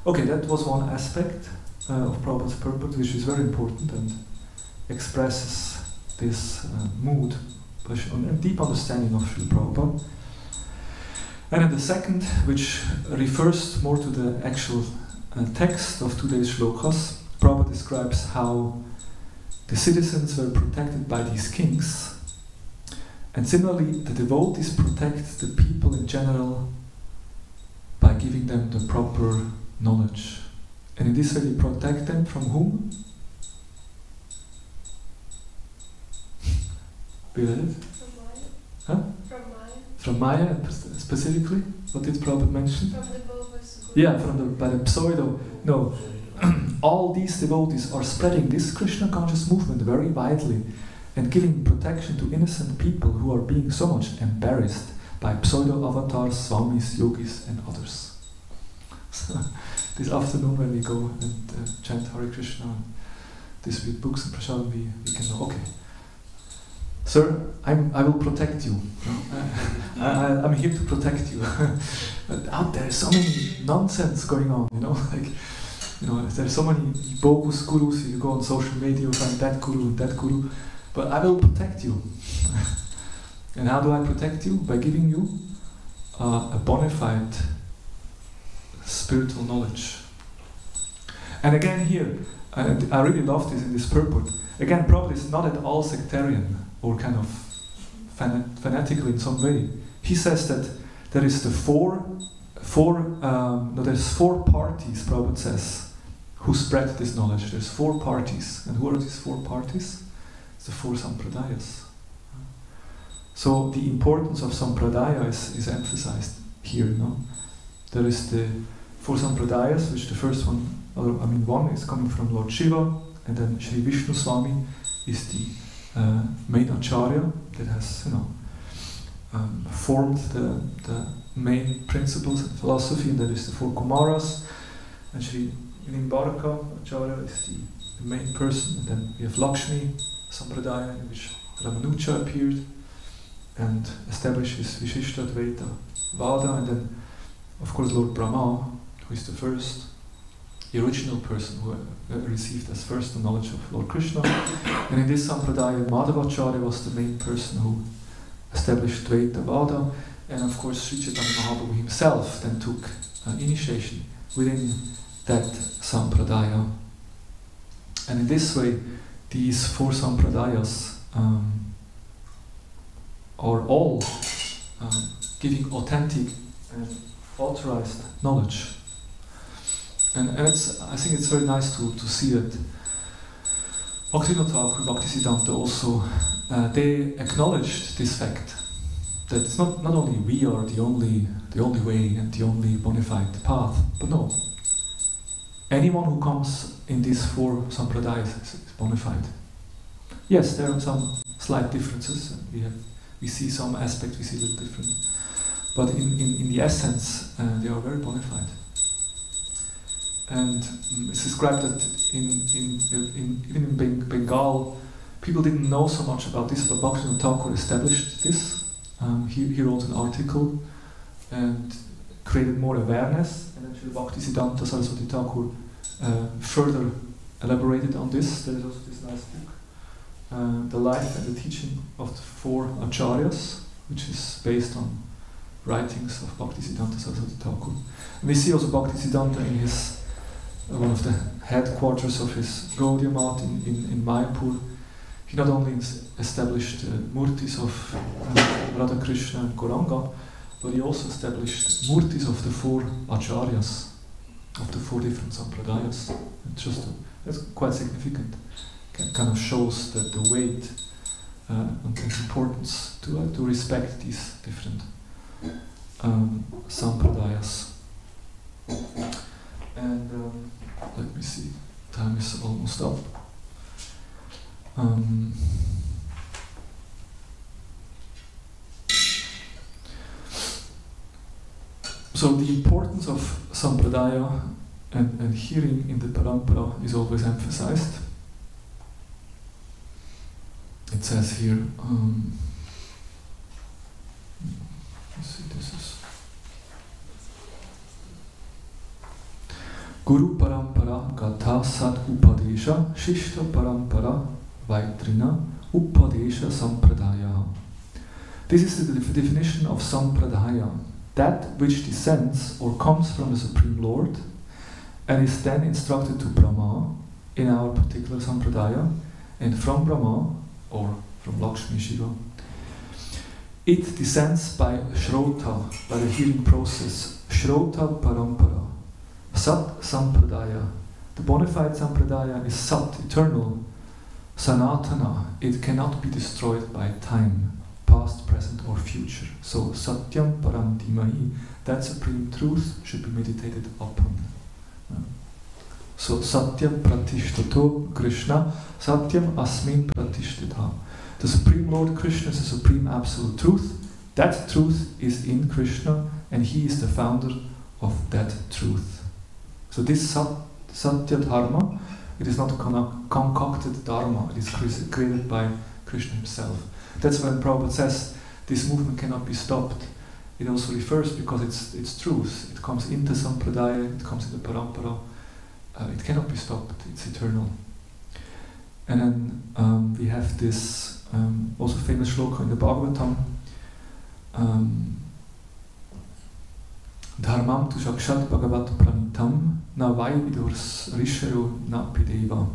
Okay, that was one aspect of Prabhupada's purport, which is very important and expresses this mood and deep understanding of Srila Prabhupada. And then the second, which refers more to the actual text of today's shlokas, Prabhupada describes how the citizens were protected by these kings, and similarly the devotees protect the people in general by giving them the proper knowledge. And in this way they protect them from whom? Be read it? From Maya. Huh? From Maya. From Maya specifically? What did Prabhupada mention? From the Bovas. Yeah, by the pseudo. No. All these devotees are spreading this Krishna conscious movement very widely and giving protection to innocent people who are being so much embarrassed by pseudo-avatars, swamis, yogis and others. So, this afternoon when we go and chant Hare Krishna and distribute books and prasad, we can know, okay, sir, I will protect you. I'm here to protect you. But out there is so many nonsense going on, there's so many bogus gurus. You go on social media, you find that guru and that guru, but I will protect you. And how do I protect you? By giving you a bona fide spiritual knowledge. And again here, and I really love this in this purport, again Prabhupada is not at all sectarian or kind of fanatical in some way. He says that there is there's four parties, Prabhupada says, who spread this knowledge. There's four parties. And who are these four parties? It's the four sampradayas. So the importance of sampradaya is emphasized here. There is the four sampradayas, which the first one, one is coming from Lord Shiva, and then Sri Vishnu Swami is the main acharya that has formed the main principles and philosophy, and there is the four Kumaras, and Sri Nimbaraka Acharya is the main person, and then we have Lakshmi Sampradaya, in which Ramanuja appeared and established his Vishishta Advaita Vada, and then of course Lord Brahma, who is the first, the original person who received as first the knowledge of Lord Krishna. And in this Sampradaya, Madhavacharya was the main person who established Dvaita Vada, and of course Sri Chaitanya Mahaprabhu himself then took initiation within that Sampradaya. And in this way, these four Sampradayas are all giving authentic and authorized knowledge. And I think it's very nice to see that Bhaktivinoda Thakur, Bhaktisiddhanta also, they acknowledged this fact, that it's not only we are the only way and the only bona fide path, but no. Anyone who comes in these four sampradayas is bona fide. Yes, there are some slight differences, and we see some aspects, we see a little different. But in the essence, they are very bona fide. And it's described that even in Bengal, people didn't know so much about this, but Bhaktivinoda Thakur established this. He wrote an article and created more awareness, and then Srila Bhaktisiddhanta Saraswati Thakur further elaborated on this. There is also this nice book, The Life and the Teaching of the Four Acharyas, which is based on writings of Bhaktisiddhanta Saraswati Thakur. And we see also Bhaktisiddhanta in his one of the headquarters of his Gaudiya Math in Mayapur. He not only established murtis of Radha Krishna and Gauranga, but he also established murtis of the 4 acharyas, of the 4 different sampradayas. That's quite significant. Kind of shows that the weight and the importance to respect these different sampradayas. And let me see, time is almost up. So the importance of sampradaya and hearing in the parampara is always emphasized. It says here, let's see, this is Guru Parampara Gatha Sat Upadesha Shishta Parampara Vaitrina Upadesha Sampradaya. This is the definition of Sampradaya, that which descends or comes from the Supreme Lord and is then instructed to Brahma in our particular Sampradaya, and from Brahma or from Lakshmi Shiva. It descends by Shrota, by the hearing process. Shrota Parampara. Sat Sampradaya. The bona fide Sampradaya is Sat, eternal. Sanatana. It cannot be destroyed by time, past, present or future. So Satyam Parantimahi, that supreme truth should be meditated upon. So Satyam Pratishtato Krishna, Satyam Asmin Pratishtita. The Supreme Lord Krishna is the supreme absolute truth. That truth is in Krishna and he is the founder of that truth. So this Satya Dharma, it is not a concocted Dharma, it is created by Krishna himself. That's when Prabhupada says this movement cannot be stopped. It also refers because it's truth. It comes into Sampradaya, it comes into Parampara. It cannot be stopped, it's eternal. And then we have this also famous shloka in the Bhagavatam. Dharmam tu shakshat bhagavat pranitam na vai vidurs rishayo na pideva.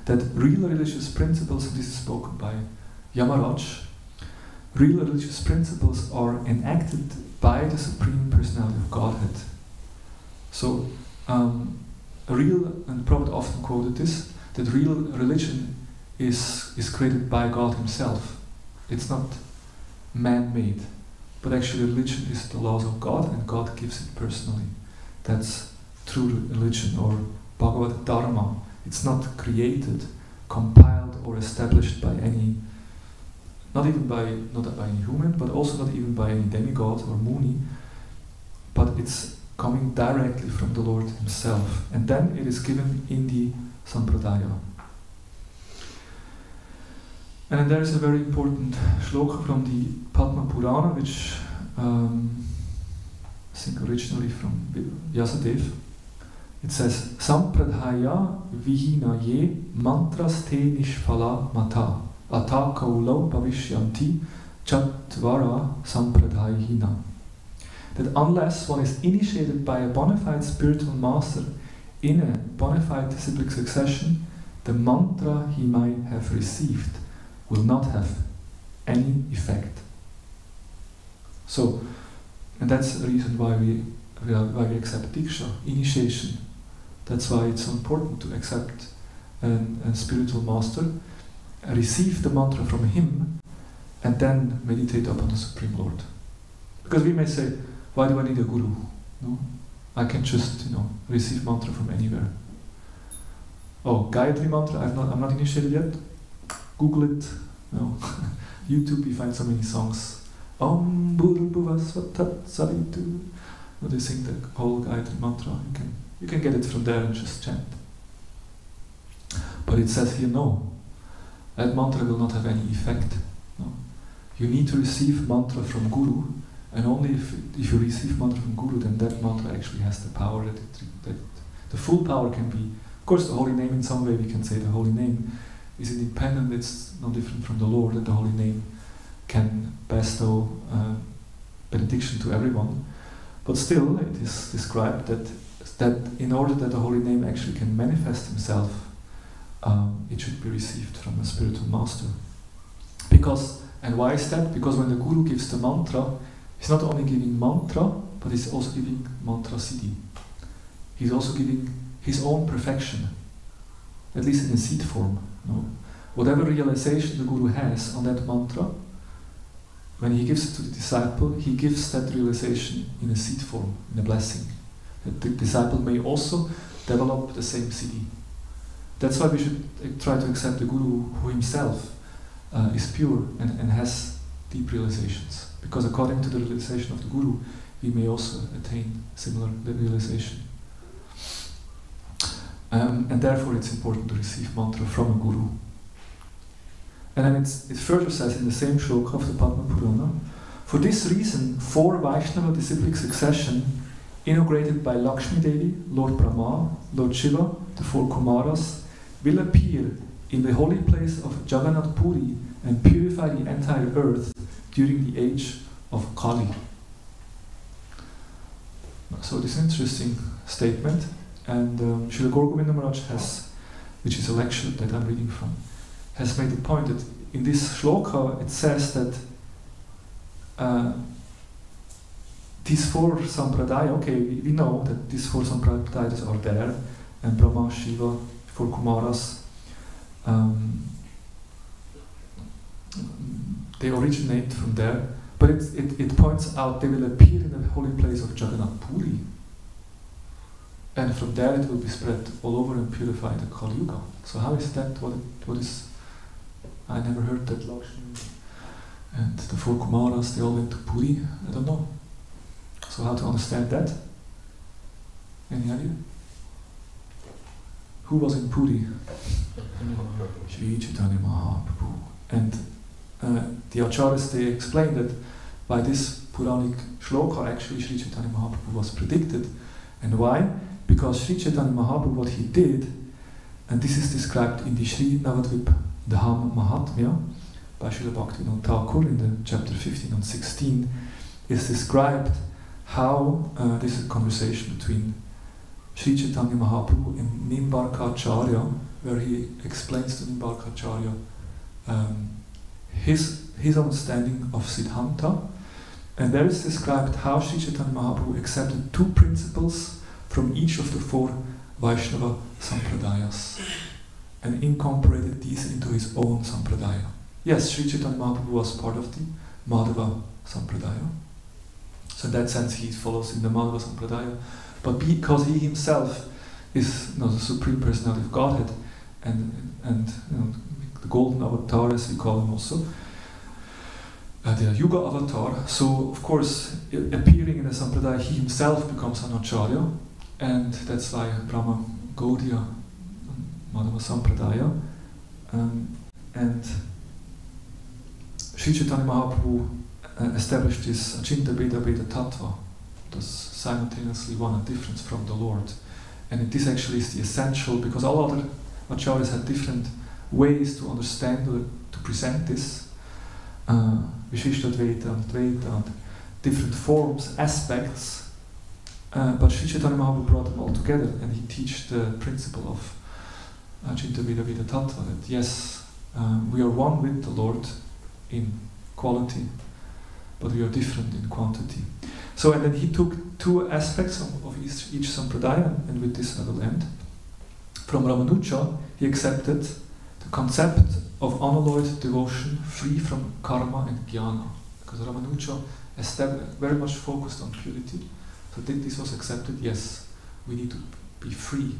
That real religious principles, and this is spoken by Yamaraj, real religious principles are enacted by the Supreme Personality of Godhead. So, real, and Prabhupada often quoted this, that real religion is created by God himself. It's not man-made, but actually religion is the laws of God and God gives it personally. That's true religion, or Bhagavad Dharma. It's not created, compiled or established by any, not by any human, but also not even by any demigod or Muni, but it's coming directly from the Lord himself, and then it is given in the Sampradaya. And then there is a very important shloka from the Padma Purana, which I think originally from Vyasadeva. It says, Sampradaya vihina ye mantras te nishphala mata ata kaulo bhavishyanti chatvara sampradayahina. That unless one is initiated by a bona fide spiritual master in a bona fide disciplic succession, the mantra he might have received will not have any effect. So, and that's the reason why we accept Diksha, initiation. That's why it's so important to accept a spiritual master, receive the mantra from him, and then meditate upon the Supreme Lord. Because we may say, why do I need a guru? No, I can just, receive mantra from anywhere. Oh, Gayatri mantra, I'm not initiated yet. Google it. No. YouTube, you find so many songs. Om Bhurubhuva Svatat Saritu. They sing the whole Gayatri mantra. You can get it from there and just chant. But it says here, no. That mantra will not have any effect. No. You need to receive mantra from Guru, and only if you receive mantra from Guru, then that mantra actually has the power that the full power can be. Of course, the holy name, in some way we can say the holy name is independent, it's no different from the Lord, and the holy name can bestow benediction to everyone. But still, it is described that in order that the holy name actually can manifest himself, it should be received from a spiritual master. And why is that? Because when the Guru gives the mantra, He's not only giving mantra, but he's also giving mantra siddhi. He's also giving his own perfection, at least in a seed form. No? Whatever realization the Guru has on that mantra, when he gives it to the disciple, he gives that realization in a seed form, in a blessing. That the disciple may also develop the same siddhi. That's why we should try to accept the Guru who himself is pure and has deep realizations. Because according to the realization of the Guru, we may also attain similar realization. And therefore it's important to receive mantra from a Guru. And then it further says in the same shloka of the Padma Purana, for this reason, 4 Vaishnava disciplic succession, inaugurated by Lakshmi Devi, Lord Brahma, Lord Shiva, the 4 Kumaras, will appear in the holy place of Jagannath Puri and purify the entire earth during the age of Kali. So this is an interesting statement, and Srila Gaura Govinda Maharaj has, which is a lecture that I'm reading from, has made the point that in this shloka it says that these 4 sampradaya, okay, we know that these 4 sampradayas are there, and Brahma, Shiva, 4 Kumaras, they originate from there, but it points out they will appear in the holy place of Jagannath Puri, and from there it will be spread all over and purify the Kali Yuga. So how is that? What is? I never heard that Lakshmi and the 4 Kumaras, they all went to Puri. I don't know. So how to understand that? Any idea? Who was in Puri? Sri Chaitanya Mahaprabhu. And the Acharyas, they explained that by this Puranic shloka, actually Sri Chaitanya Mahaprabhu was predicted. And why? Because Sri Chaitanya Mahaprabhu, what he did, and this is described in the Sri Navadvip Dham Mahatmya by Srila Bhaktivinoda Thakur in the chapter 15 and 16, is described how this is a conversation between Sri Chaitanya Mahaprabhu and Nimbarkacharya, where he explains to Nimbarkacharya his understanding of Siddhanta, and there is described how Sri Chaitanya Mahaprabhu accepted 2 principles from each of the 4 Vaishnava Sampradayas and incorporated these into his own Sampradaya. Yes, Sri Chaitanya Mahaprabhu was part of the Madhava Sampradaya, so in that sense he follows in the Madhava Sampradaya, but because he himself is the Supreme Personality of Godhead and the Golden Avatar, as we call him also, the Yuga Avatar, so of course appearing in a Sampradaya he himself becomes an Acharya, and that's why Brahma Gaudiya Madhava Sampradaya, and Sri Chaitanya Mahaprabhu established this Achinta Beda Beda Tattva, that's simultaneously one and different from the Lord. And this actually is the essential, because all other acharyas had different ways to understand or to present this, Vishishta-Dvaita and Dvaita, and different forms, aspects, but Sri Chaitanya Mahaprabhu brought them all together, and he teaches the principle of Achinta Beda Beda Tattva, that yes, we are one with the Lord in quality, but we are different in quantity. So, and then he took 2 aspects of each sampradaya, and with this I will end. From Ramanuja, he accepted the concept of unalloyed devotion free from karma and jnana, because Ramanuja very much focused on purity. So this was accepted, yes, we need to be free.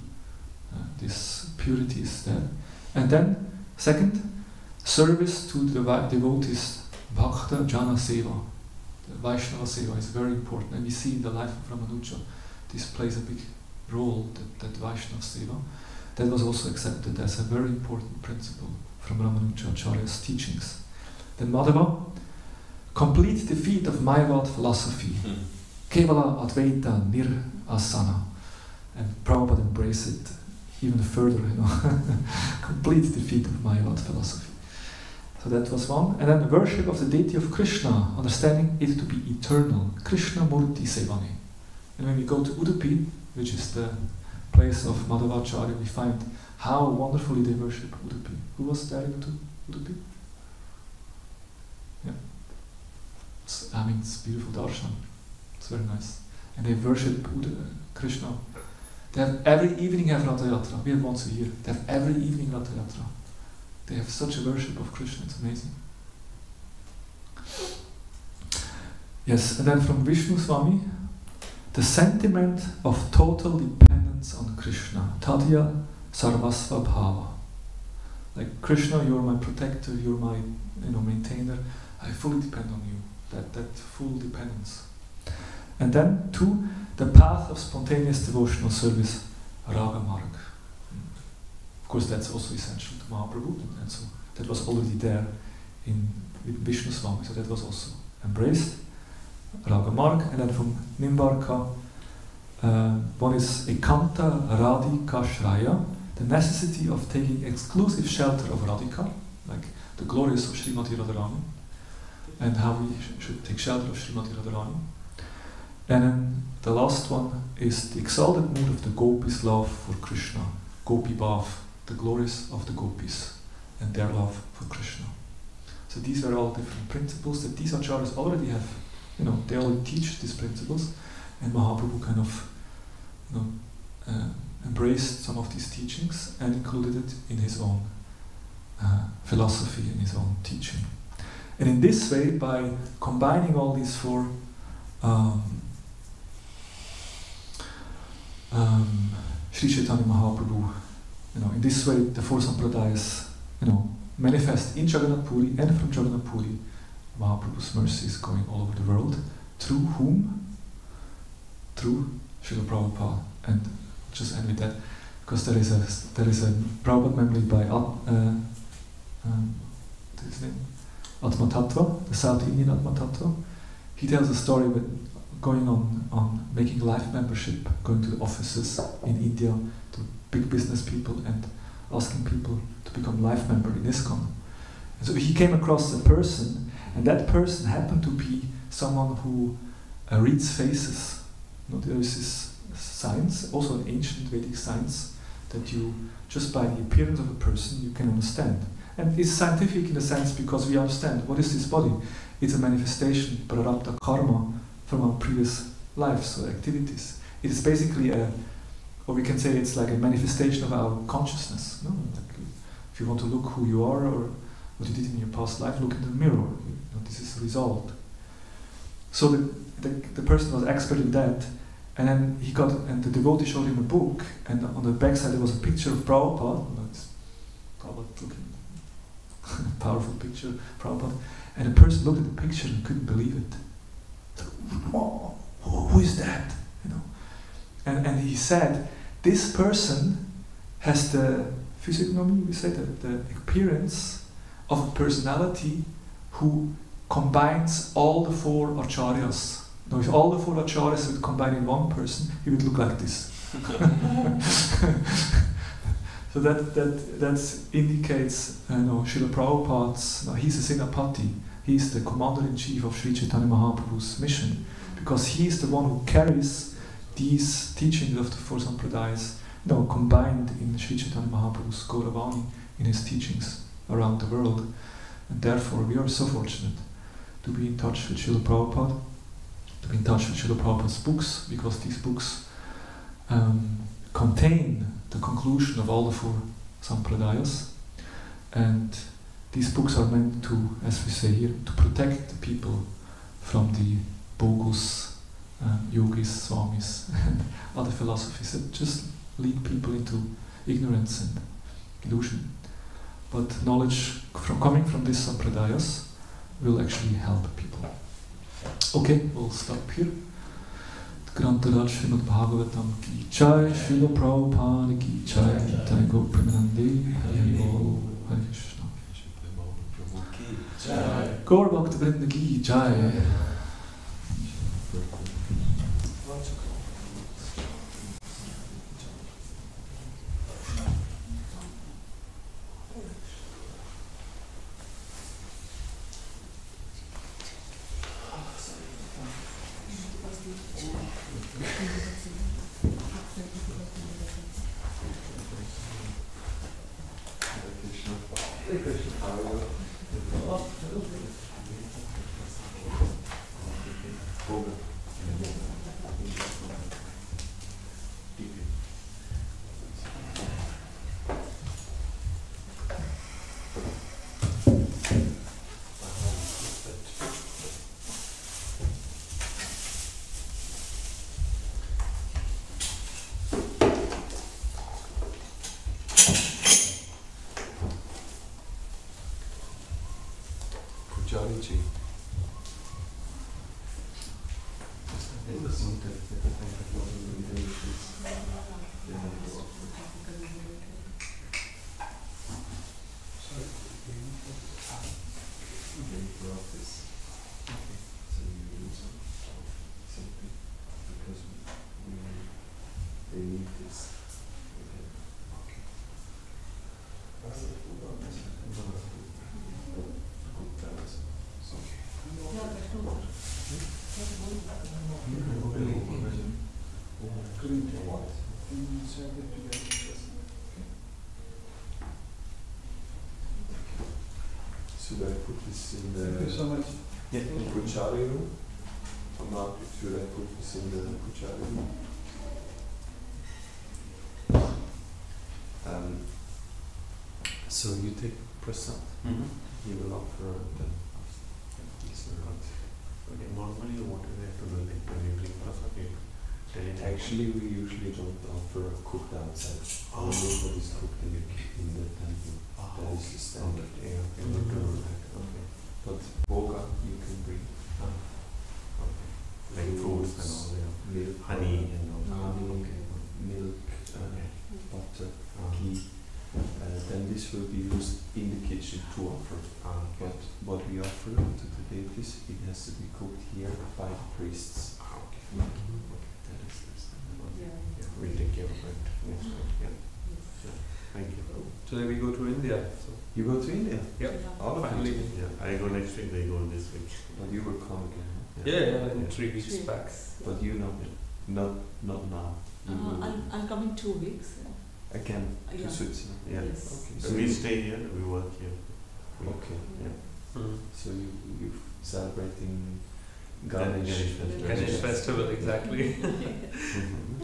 This purity is there. And then, second, service to the devotees, Bhakta Jana Seva. The Vaishnava Seva is very important, and we see in the life of Ramanuja, this plays a big role, that Vaishnava Seva. That was also accepted as a very important principle from Ramanuja Acharya's teachings. Then Madhava, complete defeat of Mayavad philosophy. Kevala Advaita Nirasana. And Prabhupada embraced it even further, complete defeat of Mayavad philosophy. So that was one. And then the worship of the deity of Krishna, understanding it to be eternal. Krishna Murti Sevani. And when we go to Udupi, which is the place of Madhavacharya, we find how wonderfully they worship Udupi. Who was there in Udupi? Yeah. it's beautiful darshan. It's very nice. And they worship Krishna. They have every evening have Ratha Yatra. We have once a year. They have every evening Ratha Yatra. They have such a worship of Krishna. It's amazing. Yes, and then from Vishnu Swami, the sentiment of total dependence on Krishna. Tadya sarvasva bhava. Like, Krishna, you're my protector, you're my maintainer. I fully depend on you. That full dependence. And then 2, the path of spontaneous devotional service, Raga Marg. Of course, that's also essential to Mahaprabhu, and so that was already there with Vishnu Swami, so that was also embraced. Raga Marg, and then from Nimbarka, one is Ekanta Radhika Shraya, the necessity of taking exclusive shelter of Radhika, like the glories of Srimati Radharani, and how we should take shelter of Srimati Radharani. And then the last one is the exalted mood of the gopis' love for Krishna, Gopi Bhav, the glories of the gopis and their love for Krishna. So these are all different principles that these acharyas already have. They already teach these principles, and Mahaprabhu kind of embraced some of these teachings and included it in his own philosophy, in his own teaching. And in this way, by combining all these 4 Sri Chaitanya Mahaprabhu, in this way the 4 sampradayas, manifest in Jagannath Puri, and from Jagannath Puri, Mahaprabhu's mercy is going all over the world. Through whom? Through Srila Prabhupada. And just end with that, because there is a Prabhupada memory by his name? Atma Tattva, the South Indian Atma Tattva. He tells a story with going on making life membership, going to the offices in India, to big business people, and asking people to become life member in ISKCON. And so he came across a person, and that person happened to be someone who reads faces. There is this science, also an ancient Vedic science, that you, just by the appearance of a person, you can understand. And it's scientific in a sense because we understand what is this body. It's a manifestation, prarabdha karma, from our previous lives or activities. It is basically or we can say it's like a manifestation of our consciousness. Like if you want to look who you are or what you did in your past life, look in the mirror. This is the result. So the person was expert in that, and then and the devotee showed him a book, and on the backside there was a picture of Prabhupada. Prabhupada looking powerful picture of Prabhupada, and the person looked at the picture and couldn't believe it. Oh, who is that? And he said, this person has the physiognomy, we say, the appearance of a personality who combines all the 4 acharyas. If all the 4 acharyas would combine in one person, he would look like this. So that indicates, Srila Prabhupada's. He's a Senapati. He's the commander-in-chief of Sri Chaitanya Mahaprabhu's mission, because he's the one who carries these teachings of the 4 sampradayas, combined in Sri Chaitanya Mahaprabhu's Gauravani, in his teachings around the world. And therefore we are so fortunate to be in touch with Srila Prabhupada, to be in touch with Srila Prabhupada's books, because these books contain the conclusion of all the 4 sampradayas, and these books are meant to, as we say here, to protect the people from the bogus yogis, swamis, and other philosophies that just lead people into ignorance and illusion. But knowledge coming from these sampradayas will actually help people. Okay, we'll stop here. Grantaraj Srimad Bhagavatam ki jai, Srila Prabhupada ki jai, Jai Gaur Premanande, Hari Bol, Hare Krishna. Gaur Bhakta Vrinda ki jai. Pujariji. They need this. Should I put this in the Thank you so much. Puchari room? Or not? Should I put this in the Puchari room? So you take prasad. You will offer them. These are not. Okay, normally what do they have to do like when you drink prasad? You tell it Actually, we usually don't offer cooked outside. Only what is cooked in the temple. That is the standard. Okay, okay, good to know that. Okay. But boga you can bring. Okay. Like fruits and all, Milk, honey and all. honey, Okay. milk, Okay. butter, Ah. ghee. Then this will be used in the kitchen to offer. Okay. But what we offer to the deities, it has to be cooked here by the priests. Okay. Okay. That is the standard. Yeah, we'll take care of it next time. Yeah. Sure. Thank you. Today we go to India. So You go to India? All of finally. you? Yeah, I go next week, they go this week. But you will come again. Huh? Yeah, in Yeah. 3 weeks back. But you know, not now. You will I'm coming 2 weeks. again to Yeah. Switzerland. Yeah. Yes. Okay. So So we you, stay here, we work here. okay. Yeah. So you celebrating Ganesh Ganesh festival. Ganesh festival, exactly. Mhm.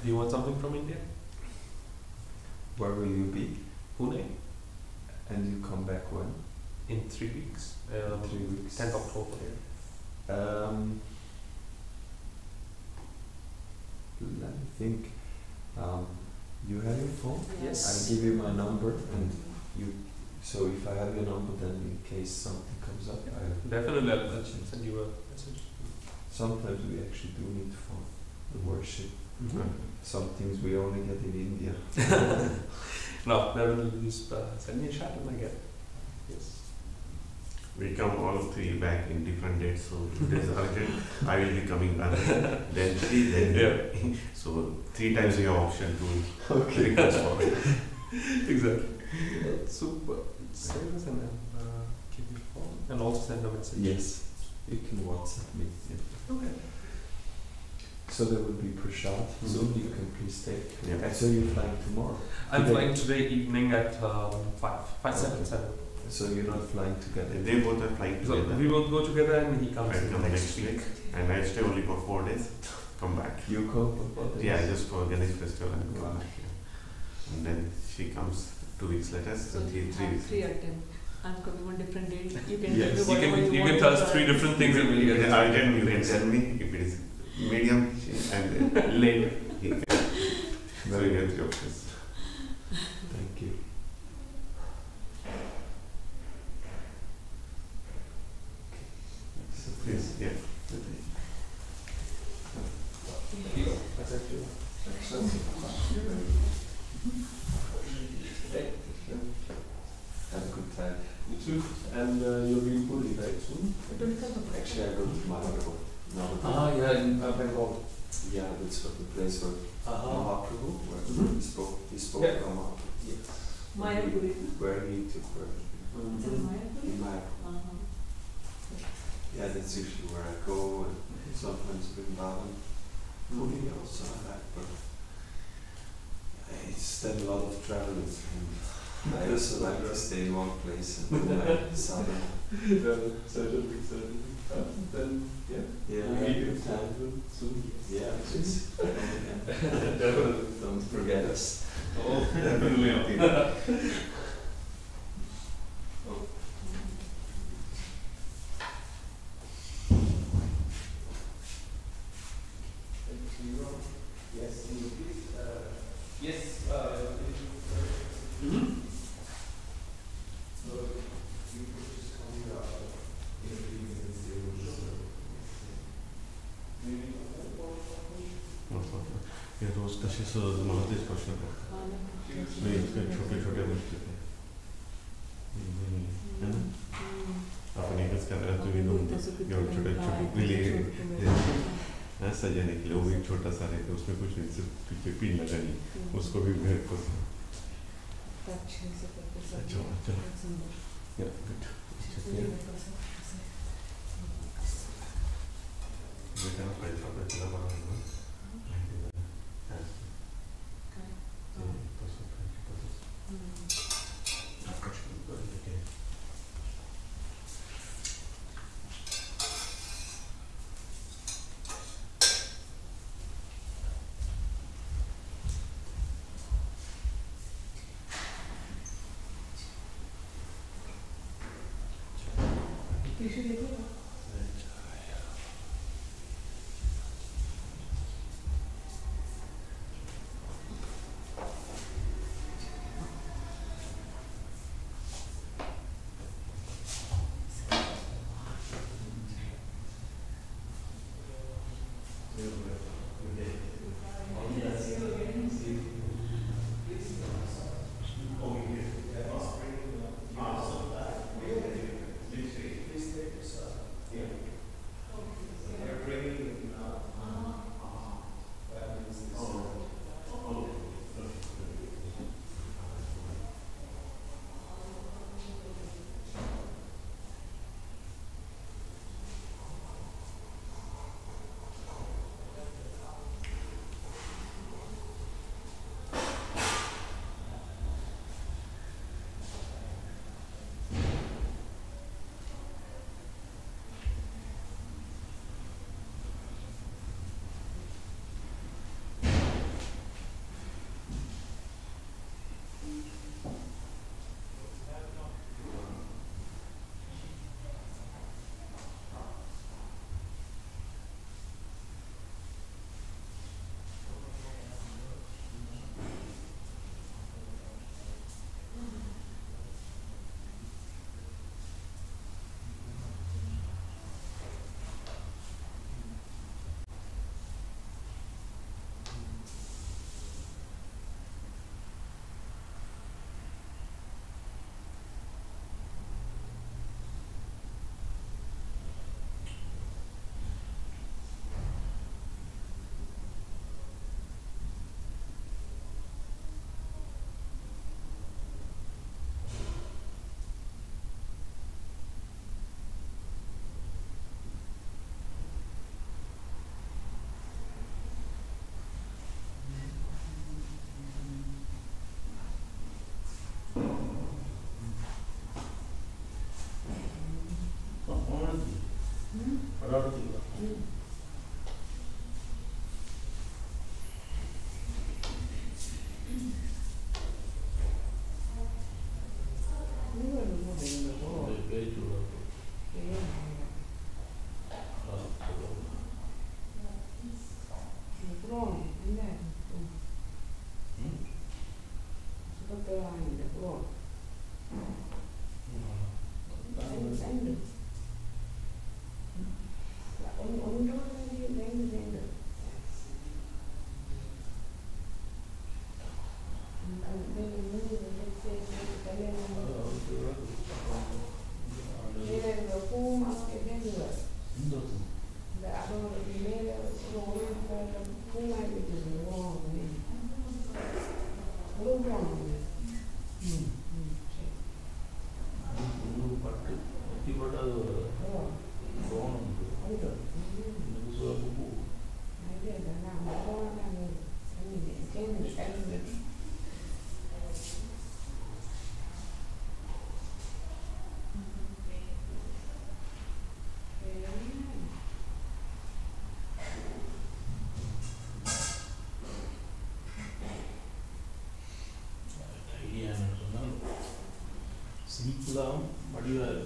Do you want something from India? Where will you be? Pune And you come back when? in 3 weeks. 3 weeks. 10th October. Let me think. You have your phone? Yes. I'll give you my number, and you. So if I have your number, then in case something comes up, Definitely, I'll send you a message. sometimes we actually do need for the worship. Mhm. Some things we only get in India. No, definitely just send me a chat and I get. Yes. We come all three back in different dates, so if there's urgent, I will be coming back. Then she, then Yeah. So 3 times we have option to Okay. request for it. Exactly. Super. Save us and then keep your phone and also send a message. Yes, you can WhatsApp me. Okay. So there will be prasad. So Mhm. you can please take. Yeah. And so you're flying tomorrow. I'm Today. flying today evening at 5, 7, Okay. 7. So you're not flying together. They both are flying So together. we both go together and he comes I in come next week. And I stay only for 4 days, come back. You go for what days? Yeah, just for Ganesh festival and come back here. And then she comes 2 weeks later, so 3 weeks. 3 or 10. I'm coming on different dates. You can Yes. tell me You whatever can want tell to us 3 try. different things and we'll If get it it. is urgent, you can tell me. If it is medium and late, you can. So you get 3 options. Thank you. So please, yeah. Have a good time. You too. And you'll be in Puri, right, soon? Actually, I go to Mahaprabhu. Yeah, in Bengal. Yeah, that's what the place where Mahaprabhu, where Mhm. he spoke Yeah. from Mahaprabhu. Yes. Mayapuri. Where he took birth. Is it Mayapuri? In Mayapur. Yeah, that's usually where I go, and sometimes Vrindavan. Puri also I like, but it's then a lot of traveling. And I also like to stay in one place and do my sadhana. Certainly. Then, yeah. Yeah, We'll meet in time. soon. Yeah, it's Definitely. don't forget us. Oh, definitely. Yes, please. Yes. रोज तसेच मला तेच प्रश्न पडतो मी इतके छोटे छोटे गोष्टी है ना आपण एकच करणार तुम्ही दोन एवढे छोटे छोटे पीले सजा निकले वो एक छोटा सा रहता उसमें कुछ नहीं सिर्फ पीछे पिन लगानी उसको भी घर को अच्छा या गुड बेटा ना पैसा पैसा बना Islam, Madia,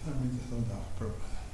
Veramente sono da proprio.